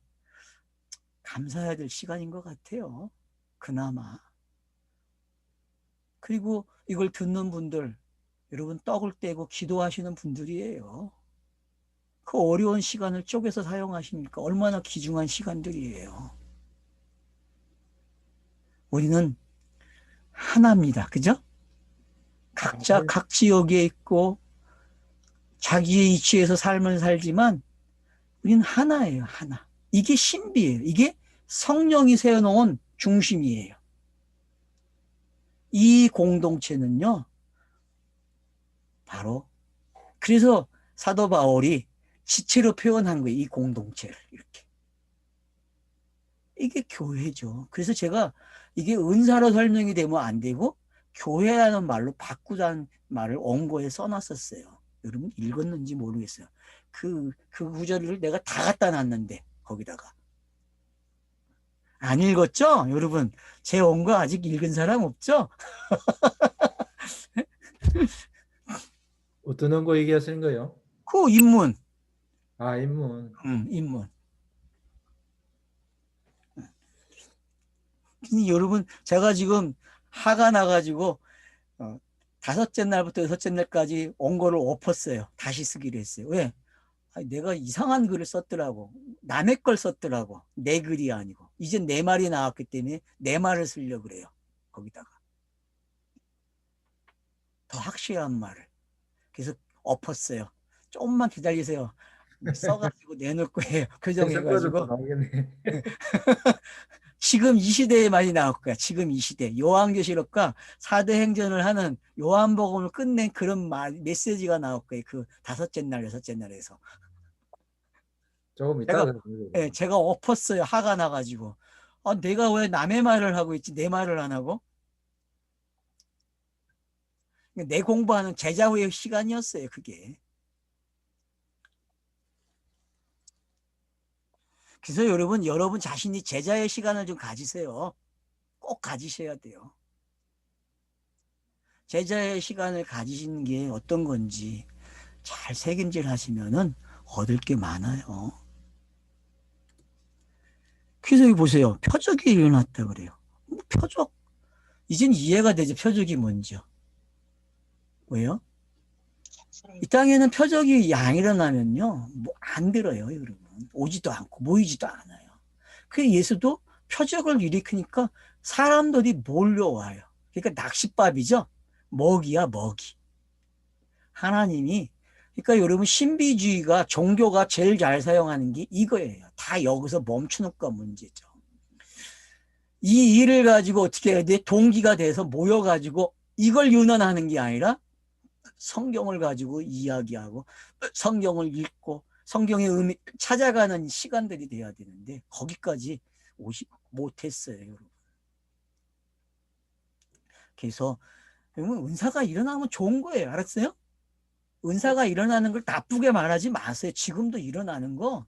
감사해야 될 시간인 것 같아요. 그나마. 그리고 이걸 듣는 분들, 여러분 떡을 떼고 기도하시는 분들이에요. 그 어려운 시간을 쪼개서 사용하시니까 얼마나 귀중한 시간들이에요. 우리는 하나입니다. 그죠? 각자 각 지역에 있고 자기의 이치에서 삶을 살지만 우리는 하나예요. 하나. 이게 신비예요. 이게 성령이 세워놓은 중심이에요. 이 공동체는요, 바로 그래서 사도 바울이 지체로 표현한 거예요. 이 공동체를 이렇게. 이게 교회죠. 그래서 제가 이게 은사로 설명이 되면 안 되고 교회라는 말로 바꾸자는 말을 원고에 써놨었어요. 여러분 읽었는지 모르겠어요. 그 구절을 내가 다 갖다 놨는데 거기다가. 안 읽었죠? 여러분 제 원고 아직 읽은 사람 없죠? 어떤 원고 얘기하시는 거예요? 그 인문. 인문. 인문. 여러분 제가 지금 화가 나가지고 5째 날부터 6째 날까지 원고를 엎었어요. 다시 쓰기로 했어요. 왜? 내가 이상한 글을 썼더라고. 남의 걸 썼더라고. 내 글이 아니고. 이제 내 말이 나왔기 때문에 내 말을 쓰려고 그래요. 거기다가. 더 확실한 말을. 그래서 엎었어요. 조금만 기다리세요. 써가지고 내놓을 거예요. 교정해가지고. 지금 이 시대에 많이 나올 거야. 지금 이 시대. 요한계시록과 4대 행전을 하는 요한복음을 끝낸 그런 메시지가 나올 거예요. 그 5째 날, 6째 날에서. 조금 이따가. 제가 엎었어요. 화가 나가지고. 내가 왜 남의 말을 하고 있지? 내 말을 안 하고? 내 공부하는 제자후의 시간이었어요. 그게. 그래서 여러분 자신이 제자의 시간을 좀 가지세요. 꼭 가지셔야 돼요. 제자의 시간을 가지시는 게 어떤 건지 잘 새김질 하시면은 얻을 게 많아요. 그래서 여기 보세요. 표적이 일어났다 그래요. 표적. 이젠 이해가 되죠. 표적이 뭔지요. 왜요? 이 땅에는 표적이 양 일어나면요. 안 들어요, 여러분. 오지도 않고 모이지도 않아요. 그래서 예수도 표적을 일으키니까 사람들이 몰려와요. 그러니까 낚싯밥이죠. 먹이야, 먹이. 하나님이 그러니까 여러분 신비주의가 종교가 제일 잘 사용하는 게 이거예요. 다 여기서 멈추는 거 문제죠. 이 일을 가지고 어떻게 해야 돼? 동기가 돼서 모여가지고 이걸 유난하는 게 아니라 성경을 가지고 이야기하고 성경을 읽고 성경의 의미 찾아가는 시간들이 돼야 되는데 거기까지 오지 못했어요, 여러분. 그래서 여러분 은사가 일어나면 좋은 거예요. 알았어요? 은사가 일어나는 걸 나쁘게 말하지 마세요. 지금도 일어나는 거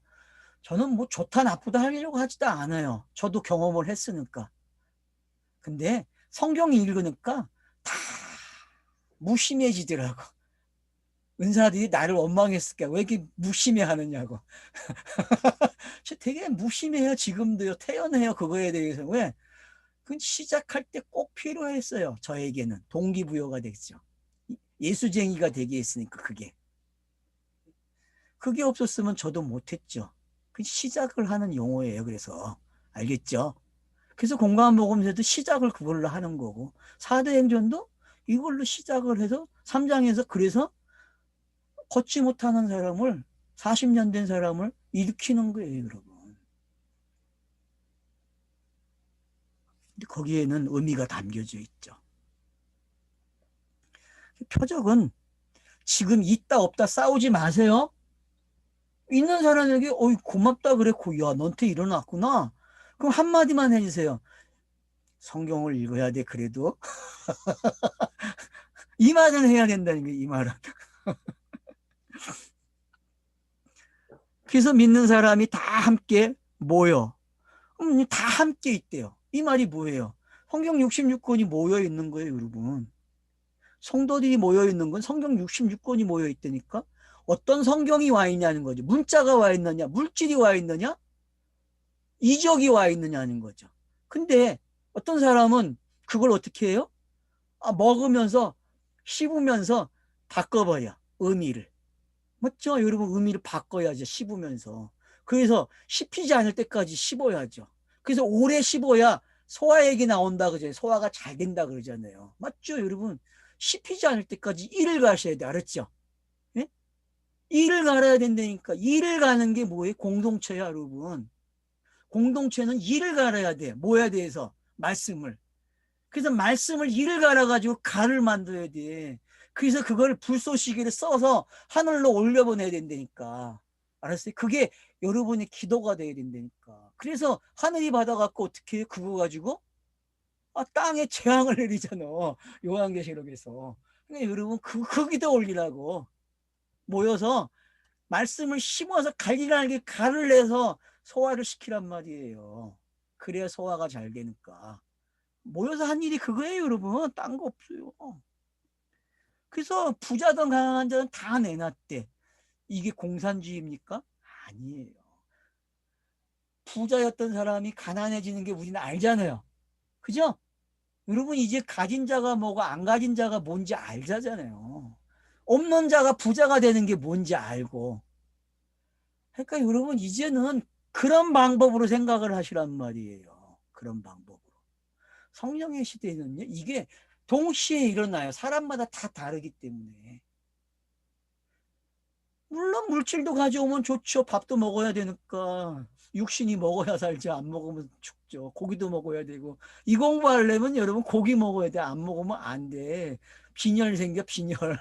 저는 뭐 좋다 나쁘다 하려고 하지도 않아요. 저도 경험을 했으니까. 근데 성경 읽으니까 다 무심해지더라고. 은사들이 나를 원망했을까? 왜 이렇게 무심해 하느냐고. 되게 무심해요. 지금도요. 태연해요. 그거에 대해서. 왜? 그 시작할 때 꼭 필요했어요. 저에게는. 동기부여가 됐죠. 예수쟁이가 되게 했으니까 그게. 그게 없었으면 저도 못했죠. 그 시작을 하는 용어예요. 그래서. 알겠죠? 그래서 공감 복음서도 시작을 그걸로 하는 거고 사도행전도 이걸로 시작을 해서 3장에서 그래서 걷지 못하는 사람을 40년 된 사람을 일으키는 거예요, 여러분. 근데 거기에는 의미가 담겨져 있죠. 표적은 지금 있다 없다 싸우지 마세요. 있는 사람에게 어이 고맙다 그래. 야 너한테 일어났구나. 그럼 한마디만 해주세요. 성경을 읽어야 돼 그래도. 이 말은 해야 된다는 거예요. 이 말은. 그래서 믿는 사람이 다 함께 모여. 다 함께 있대요. 이 말이 뭐예요? 성경 66권이 모여 있는 거예요, 여러분. 성도들이 모여 있는 건 성경 66권이 모여 있다니까. 어떤 성경이 와 있냐는 거죠. 문자가 와 있느냐, 물질이 와 있느냐, 이적이 와 있느냐는 거죠. 근데 어떤 사람은 그걸 어떻게 해요? 먹으면서 씹으면서 바꿔버려. 의미를. 맞죠? 여러분 의미를 바꿔야죠. 씹으면서. 그래서 씹히지 않을 때까지 씹어야죠. 그래서 오래 씹어야 소화액이 나온다 그러잖아요. 소화가 잘 된다 그러잖아요. 맞죠? 여러분 씹히지 않을 때까지 이를 가셔야 돼. 알았죠? 예? 이를 갈아야 된다니까. 이를 가는 게 뭐예요? 공동체야 여러분. 공동체는 이를 갈아야 돼. 뭐에 대해서? 말씀을. 그래서 말씀을 이를 갈아가지고 갈을 만들어야 돼. 그래서 그걸 불쏘시개를 써서 하늘로 올려보내야 된다니까. 알았어요? 그게 여러분의 기도가 돼야 된다니까. 그래서 하늘이 받아갖고 어떻게 해요? 그거 가지고 땅에 재앙을 내리잖아. 요한계시록에서. 그러니까 여러분 그 기도 올리라고 모여서 말씀을 심어서 갈기갈기 갈을 내서 소화를 시키란 말이에요. 그래야 소화가 잘 되니까. 모여서 한 일이 그거예요, 여러분. 딴 거 없어요. 그래서 부자든 가난한 자는 다 내놨대. 이게 공산주의입니까? 아니에요. 부자였던 사람이 가난해지는 게 우리는 알잖아요. 그죠? 여러분 이제 가진 자가 뭐고 안 가진 자가 뭔지 알잖아요. 없는 자가 부자가 되는 게 뭔지 알고. 그러니까 여러분 이제는 그런 방법으로 생각을 하시란 말이에요. 그런 방법으로. 성령의 시대는요. 이게 동시에 일어나요. 사람마다 다 다르기 때문에. 물론 물질도 가져오면 좋죠. 밥도 먹어야 되니까. 육신이 먹어야 살지. 안 먹으면 죽죠. 고기도 먹어야 되고. 이 공부하려면 여러분 고기 먹어야 돼. 안 먹으면 안 돼. 빈혈 생겨 빈혈.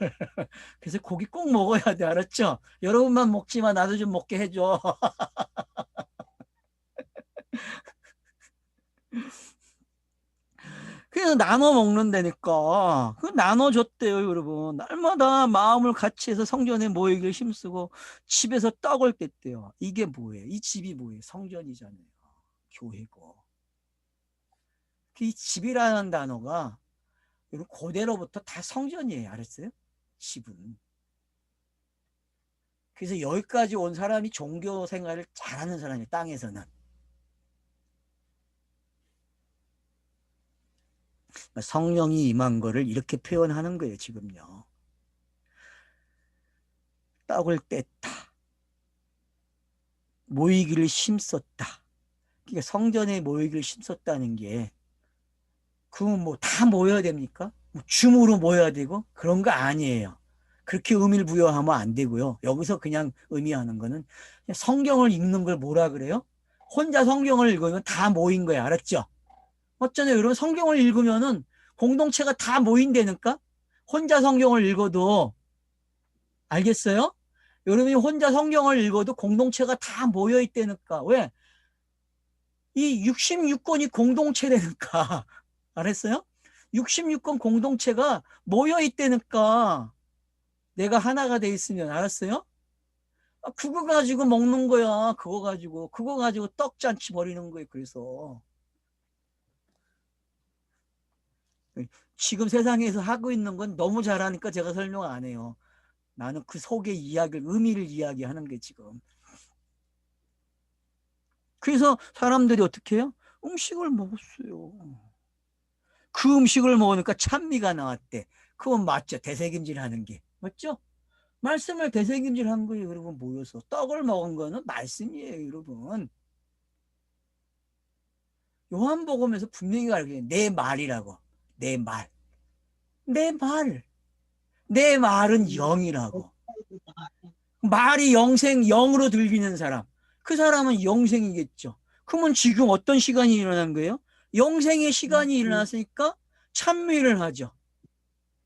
그래서 고기 꼭 먹어야 돼. 알았죠? 여러분만 먹지만 나도 좀 먹게 해줘. 그래서 나눠 먹는다니까. 그 나눠줬대요, 여러분. 날마다 마음을 같이 해서 성전에 모이기를 힘쓰고 집에서 떡을 뗐대요. 이게 뭐예요? 이 집이 뭐예요? 성전이잖아요. 교회고. 이 집이라는 단어가 고대로부터 다 성전이에요. 알았어요? 집은. 그래서 여기까지 온 사람이 종교 생활을 잘하는 사람이에요. 땅에서는. 성령이 임한 거를 이렇게 표현하는 거예요. 지금요. 떡을 뗐다. 모이기를 힘썼다. 그러니까 성전에 모이기를 힘썼다는 게 그건 뭐 다 모여야 됩니까? 뭐 줌으로 모여야 되고 그런 거 아니에요. 그렇게 의미를 부여하면 안 되고요. 여기서 그냥 의미하는 거는 그냥 성경을 읽는 걸 뭐라 그래요? 혼자 성경을 읽으면 다 모인 거야. 알았죠? 어쩌네 여러분 성경을 읽으면은 공동체가 다 모인다니까? 혼자 성경을 읽어도 알겠어요? 여러분이 혼자 성경을 읽어도 공동체가 다 모여 있다니까. 왜? 이 66권이 공동체라니까. 알았어요? 66권 공동체가 모여 있다니까. 내가 하나가 돼 있으면. 알았어요? 그거 가지고 먹는 거야. 그거 가지고 떡잔치 벌이는 거예요. 그래서 지금 세상에서 하고 있는 건 너무 잘하니까 제가 설명 안 해요. 나는 그 속의 이야기를, 의미를 이야기하는 게 지금. 그래서 사람들이 어떻게 해요? 음식을 먹었어요. 그 음식을 먹으니까 찬미가 나왔대. 그건 맞죠. 되새김질 하는 게. 맞죠? 말씀을 되새김질 한 거예요. 여러분 모여서. 떡을 먹은 거는 말씀이에요. 여러분. 요한복음에서 분명히 가르쳐요. 내 말이라고. 내 말. 내 말. 내 말은 영이라고. 말이 영으로 들리는 사람. 그 사람은 영생이겠죠. 그러면 지금 어떤 시간이 일어난 거예요? 영생의 시간이 일어났으니까 찬미를 하죠.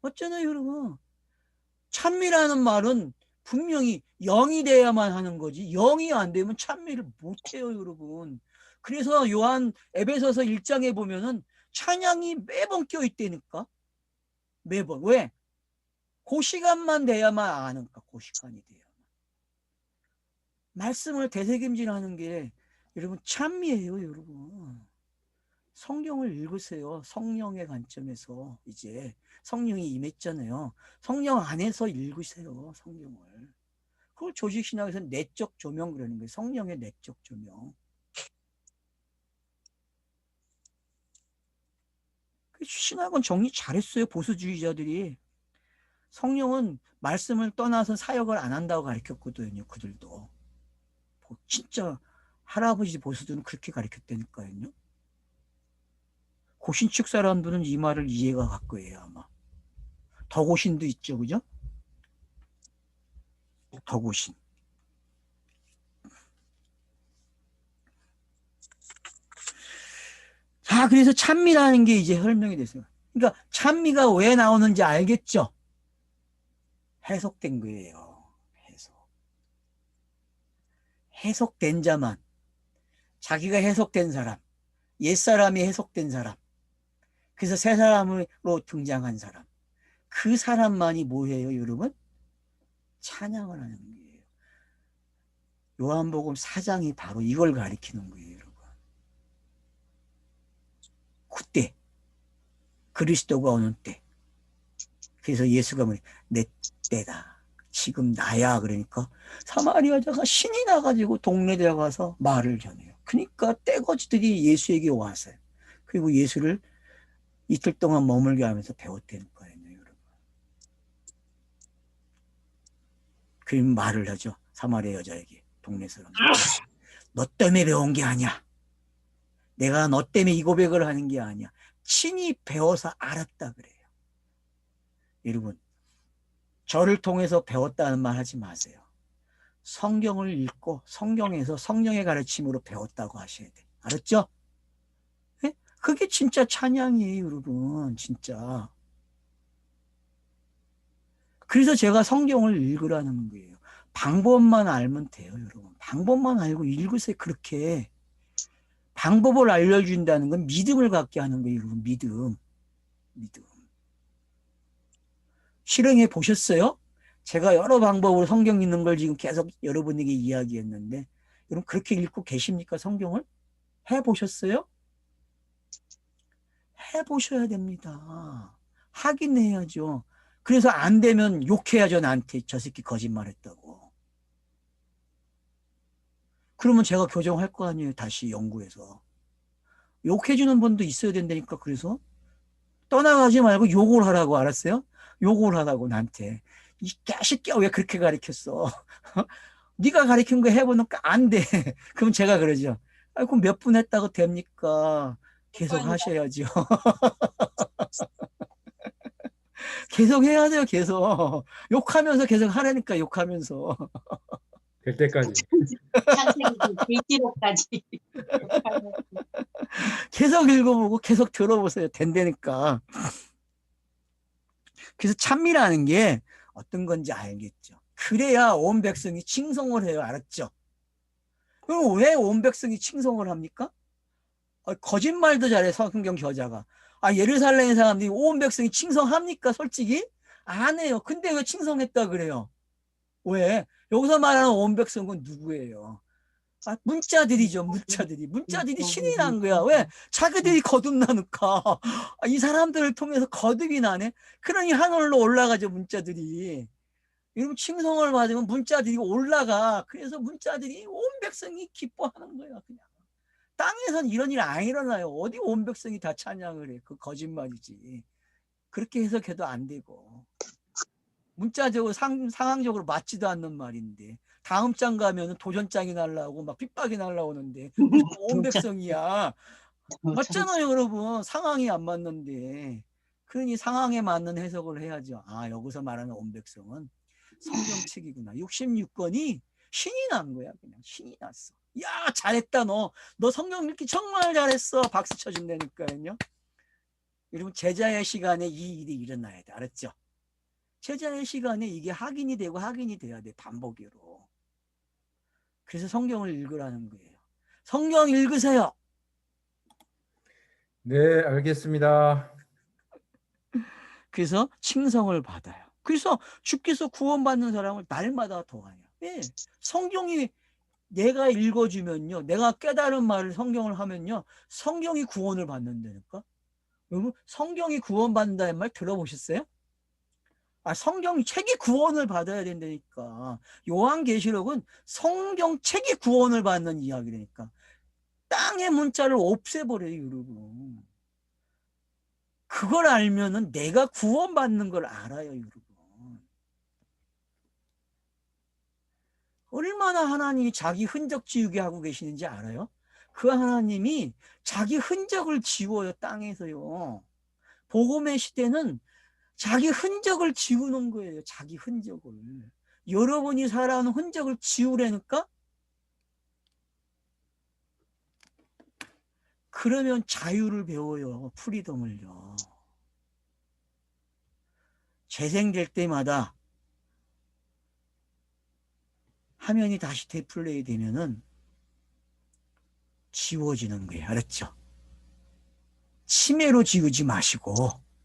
어쩌나요, 여러분? 찬미라는 말은 분명히 영이 돼야만 하는 거지. 영이 안 되면 찬미를 못 해요, 여러분. 그래서 에베소서 1장에 보면은 찬양이 매번 껴있다니까. 매번. 왜? 그 시간만 돼야만 아는까. 그 시간이 돼야만. 말씀을 되새김질하는 게 여러분 찬미예요, 여러분. 성경을 읽으세요. 성령의 관점에서 이제 성령이 임했잖아요. 성령 안에서 읽으세요. 성경을. 그걸 조직신학에서 내적 조명 그러는 거예요. 성령의 내적 조명. 신학은 정리 잘했어요. 보수주의자들이. 성령은 말씀을 떠나서 사역을 안 한다고 가르쳤거든요. 그들도. 진짜 할아버지 보수들은 그렇게 가르쳤다니까요. 고신축 사람들은 이 말을 이해가 갈 거예요. 아마. 덕고신도 있죠. 그죠? 덕고신. 자, 그래서 찬미라는 게 이제 설명이 됐어요. 그러니까 찬미가 왜 나오는지 알겠죠? 해석된 거예요. 해석된 자만. 자기가 해석된 사람. 옛사람이 해석된 사람. 그래서 새 사람으로 등장한 사람. 그 사람만이 뭐예요, 여러분? 찬양을 하는 거예요. 요한복음 4장이 바로 이걸 가리키는 거예요, 여러분. 그때 그리스도가 오는 때. 그래서 예수가 내 때다. 지금 나야. 그러니까 사마리아 여자가 신이 나가지고 동네 들어가서 말을 전해요. 그러니까 떼거지들이 예수에게 왔어요. 그리고 예수를 이틀 동안 머물게 하면서 배웠다는 거예요, 여러분. 그 말을 하죠. 사마리아 여자에게, 동네 사람들. 너 때문에 배운 게 아니야. 내가 너 때문에 이 고백을 하는 게 아니야. 친히 배워서 알았다 그래요. 여러분, 저를 통해서 배웠다는 말 하지 마세요. 성경을 읽고 성경에서 성령의 가르침으로 배웠다고 하셔야 돼. 알았죠? 네? 그게 진짜 찬양이에요, 여러분. 진짜. 그래서 제가 성경을 읽으라는 거예요. 방법만 알면 돼요, 여러분. 방법만 알고 읽으세요. 그렇게. 방법을 알려준다는 건 믿음을 갖게 하는 거예요, 여러분. 믿음. 실행해 보셨어요? 제가 여러 방법으로 성경 읽는 걸 지금 계속 여러분에게 이야기했는데, 여러분 그렇게 읽고 계십니까, 성경을? 해보셨어요? 해보셔야 됩니다. 하긴 해야죠. 그래서 안 되면 욕해야죠, 나한테. 저 새끼 거짓말했다고. 그러면 제가 교정할 거 아니에요, 다시 연구해서. 욕해주는 분도 있어야 된다니까. 그래서 떠나가지 말고 욕을 하라고. 알았어요? 욕을 하라고 나한테. 이 개새끼야 왜 그렇게 가르쳤어? 네가 가르친 거 해보니까 안 돼. 그럼 제가 그러죠. 그럼 몇 분 했다고 됩니까? 계속 하셔야죠. 계속 해야 돼요. 계속 욕하면서 계속 하라니까. 욕하면서 될 때까지. 창세기 계시록까지. 계속 읽어보고 계속 들어보세요. 된다니까. 그래서 참미라는 게 어떤 건지 알겠죠. 그래야 온 백성이 칭송을 해요. 알았죠? 그럼 왜 온 백성이 칭송을 합니까? 거짓말도 잘해. 성경 저자가. 예루살렘 사람들이 온 백성이 칭송합니까? 솔직히 안 해요. 근데 왜 칭송했다 그래요? 왜? 여기서 말하는 온 백성은 누구예요? 문자들이죠. 문자들이 신이 난 거야. 왜? 자기들이 거듭나니까. 이 사람들을 통해서 거듭이 나네. 그러니 하늘로 올라가죠. 문자들이. 여러분 칭송을 받으면 문자들이 올라가. 그래서 문자들이 온 백성이 기뻐하는 거야. 그냥. 땅에선 이런 일 안 일어나요. 어디 온 백성이 다 찬양을 해. 그 거짓말이지. 그렇게 해석해도 안 되고. 문자적으로 상황적으로 맞지도 않는 말인데 다음 장 가면은 도전장이 날라오고 막 핍박이 날라오는데 온 백성이야. 맞잖아요, 여러분. 상황이 안 맞는데. 그러니 상황에 맞는 해석을 해야죠. 여기서 말하는 온 백성은 성경책이구나. 66권이 신이 난 거야. 그냥 신이 났어. 야, 잘했다 너. 너 성경 읽기 정말 잘했어. 박수 쳐준다니까요. 여러분 제자의 시간에 이 일이 일어나야 돼. 알았죠? 제자의 시간에 이게 확인이 되고 확인이 돼야 돼. 반복으로. 그래서 성경을 읽으라는 거예요. 성경 읽으세요. 네, 알겠습니다. 그래서 칭송을 받아요. 그래서 주께서 구원받는 사람을 날마다 도와요. 왜? 성경이 내가 읽어주면요. 내가 깨달은 말을 성경을 하면요. 성경이 구원을 받는다니까. 여러분 성경이 구원받는다는 말 들어보셨어요? 성경책이 구원을 받아야 된다니까. 요한계시록은 성경책이 구원을 받는 이야기라니까. 땅의 문자를 없애버려요, 여러분. 그걸 알면은 내가 구원받는 걸 알아요, 여러분. 얼마나 하나님이 자기 흔적 지우게 하고 계시는지 알아요? 그 하나님이 자기 흔적을 지워요, 땅에서요. 복음의 시대는 자기 흔적을 지우는 거예요. 자기 흔적을. 여러분이 살아오는 흔적을 지우려니까 그러면 자유를 배워요. 프리덤을요. 재생될 때마다 화면이 다시 디플레이 되면은 지워지는 거예요. 알았죠? 치매로 지우지 마시고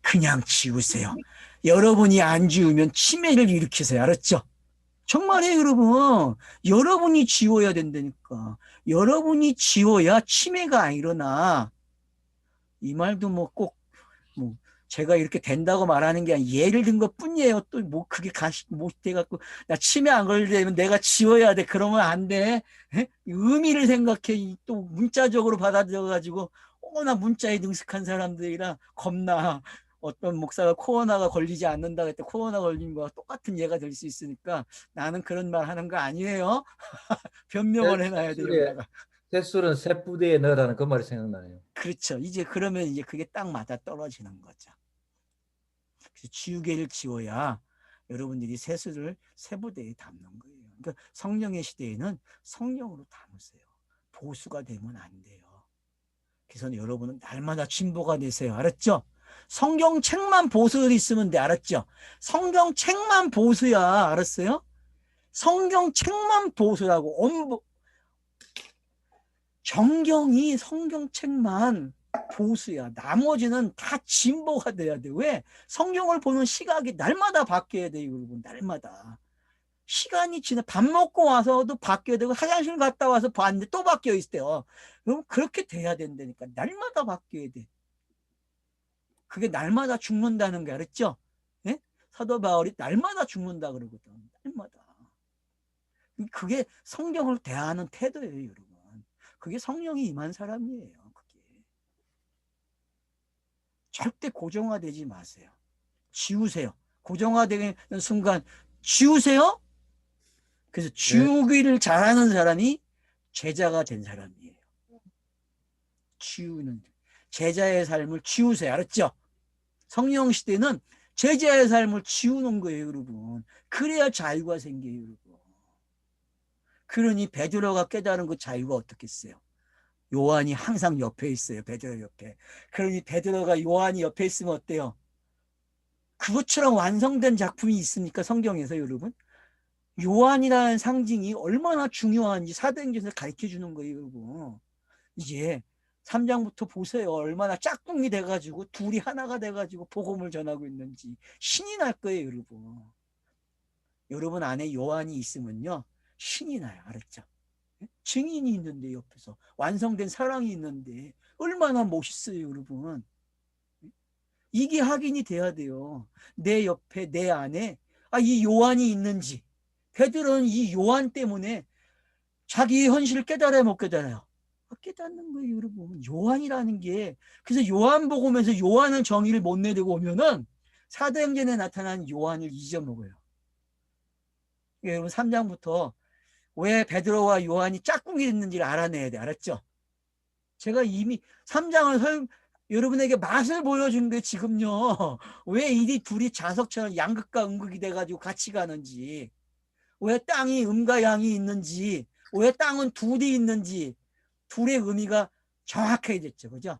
그냥 지우세요. 여러분이 안 지우면 치매를 일으키세요. 알았죠? 정말이에요, 여러분. 여러분이 지워야 된다니까. 여러분이 지워야 치매가 안 일어나. 이 말도 꼭 제가 이렇게 된다고 말하는 게 아니라 예를 든 것 뿐이에요. 또 그게 못 돼갖고 나 치매 안 걸리려면 내가 지워야 돼. 그러면 안 돼. 의미를 생각해. 또 문자적으로 받아들여가지고 나 문자에 능숙한 사람들이라 겁나. 어떤 목사가 코로나가 걸리지 않는다 그랬더니 코로나 걸린 거와 똑같은 예가 될 수 있으니까 나는 그런 말 하는 거 아니에요. 변명을 해놔야 돼요. 여기다가. 셋술은 셋 부대에 넣으라는 그 말이 생각나네요. 그렇죠. 그러면 이제 그게 딱 맞아 떨어지는 거죠. 그래서 지우개를 지워야 여러분들이 셋술을 세 부대에 담는 거예요. 그러니까 성령의 시대에는 성령으로 담으세요. 보수가 되면 안 돼요. 그래서 여러분은 날마다 진보가 되세요. 알았죠? 성경책만 보수 있으면 돼. 알았죠? 성경책만 보수야. 알았어요? 성경책만 보수라고. 정경이 성경책만 보수야. 나머지는 다 진보가 돼야 돼. 왜? 성경을 보는 시각이 날마다 바뀌어야 돼요, 여러분. 날마다. 시간이 지나 밥 먹고 와서도 바뀌어야 되고 화장실 갔다 와서 봤는데 또 바뀌어 있어요. 그럼 그렇게 돼야 된다니까. 날마다 바뀌어야 돼. 그게 날마다 죽는다는 게 알았죠? 예? 사도 바울이 날마다 죽는다 그러거든. 날마다. 그게 성경을 대하는 태도예요, 여러분. 그게 성령이 임한 사람이에요. 그게. 절대 고정화되지 마세요. 지우세요. 고정화되는 순간 지우세요. 그래서 지우기를 잘하는 사람이 제자가 된 사람이에요. 지우는 제자의 삶을 지우세요. 알았죠? 성령 시대는 제자의 삶을 지우는 거예요, 여러분. 그래야 자유가 생겨요, 여러분. 그러니 베드로가 깨달은 그 자유가 어떻겠어요? 요한이 항상 옆에 있어요, 베드로 옆에. 그러니 베드로가 요한이 옆에 있으면 어때요? 그것처럼 완성된 작품이 있습니까, 성경에서 여러분? 요한이라는 상징이 얼마나 중요한지 사도행전에서 가르쳐 주는 거예요, 여러분. 이제 3장부터 보세요. 얼마나 짝꿍이 돼가지고 둘이 하나가 돼가지고 복음을 전하고 있는지 신이 날 거예요, 여러분. 여러분 안에 요한이 있으면요 신이 나요. 알았죠? 증인이 있는데 옆에서 완성된 사랑이 있는데 얼마나 멋있어요, 여러분. 이게 확인이 돼야 돼요. 내 옆에 내 안에 이 요한이 있는지. 베드로는 이 요한 때문에 자기의 현실을 깨달아야 못 깨달아요. 깨닫는 거예요, 여러분. 요한이라는 게. 그래서 요한복음에서 요한은 정의를 못 내리고 오면은 사도행전에 나타난 요한을 잊어먹어요. 여러분 3장부터 왜 베드로와 요한이 짝꿍이 됐는지를 알아내야 돼. 알았죠? 제가 이미 3장을 여러분에게 맛을 보여준 게 지금요. 왜 이 둘이 자석처럼 양극과 음극이 돼가지고 같이 가는지, 왜 땅이 음과 양이 있는지, 왜 땅은 둘이 있는지, 둘의 의미가 정확해졌죠. 그죠?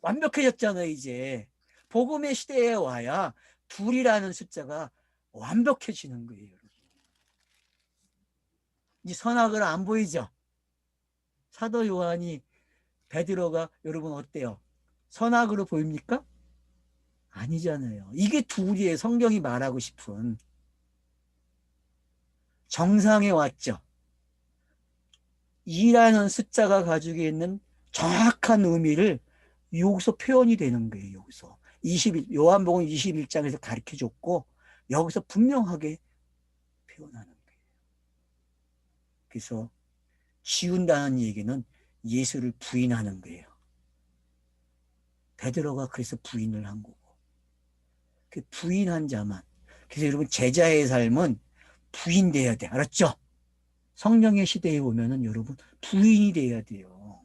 완벽해졌잖아요, 이제. 복음의 시대에 와야 둘이라는 숫자가 완벽해지는 거예요, 여러분. 이 선악을 안 보이죠? 사도 요한이 베드로가 여러분 어때요? 선악으로 보입니까? 아니잖아요. 이게 둘이에요. 성경이 말하고 싶은. 정상에 왔죠. 2라는 숫자가 가지고 있는 정확한 의미를 여기서 표현이 되는 거예요. 여기서 21, 요한복음 21장에서 가르쳐줬고 여기서 분명하게 표현하는 거예요. 그래서 지운다는 얘기는 예수를 부인하는 거예요. 베드로가 그래서 부인을 한 거고. 그 부인한 자만. 그래서 여러분 제자의 삶은 부인돼야 돼. 알았죠? 성령의 시대에 오면은 여러분 부인이 돼야 돼요.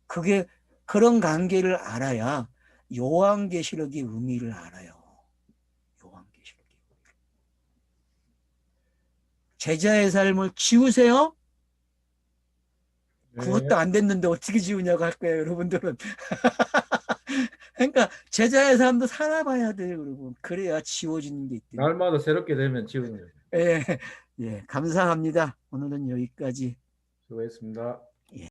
그게 그런 관계를 알아야 요한계시록의 의미를 알아요. 요한계시록의 의미를. 제자의 삶을 지우세요? 그것도 안 됐는데 어떻게 지우냐고 할 거예요, 여러분들은. 그러니까 제자의 삶도 살아봐야 돼요, 여러분. 그래야 지워지는 게 있대요. 날마다 새롭게 되면 지우는 거예요. 예, 예, 감사합니다. 오늘은 여기까지. 수고했습니다.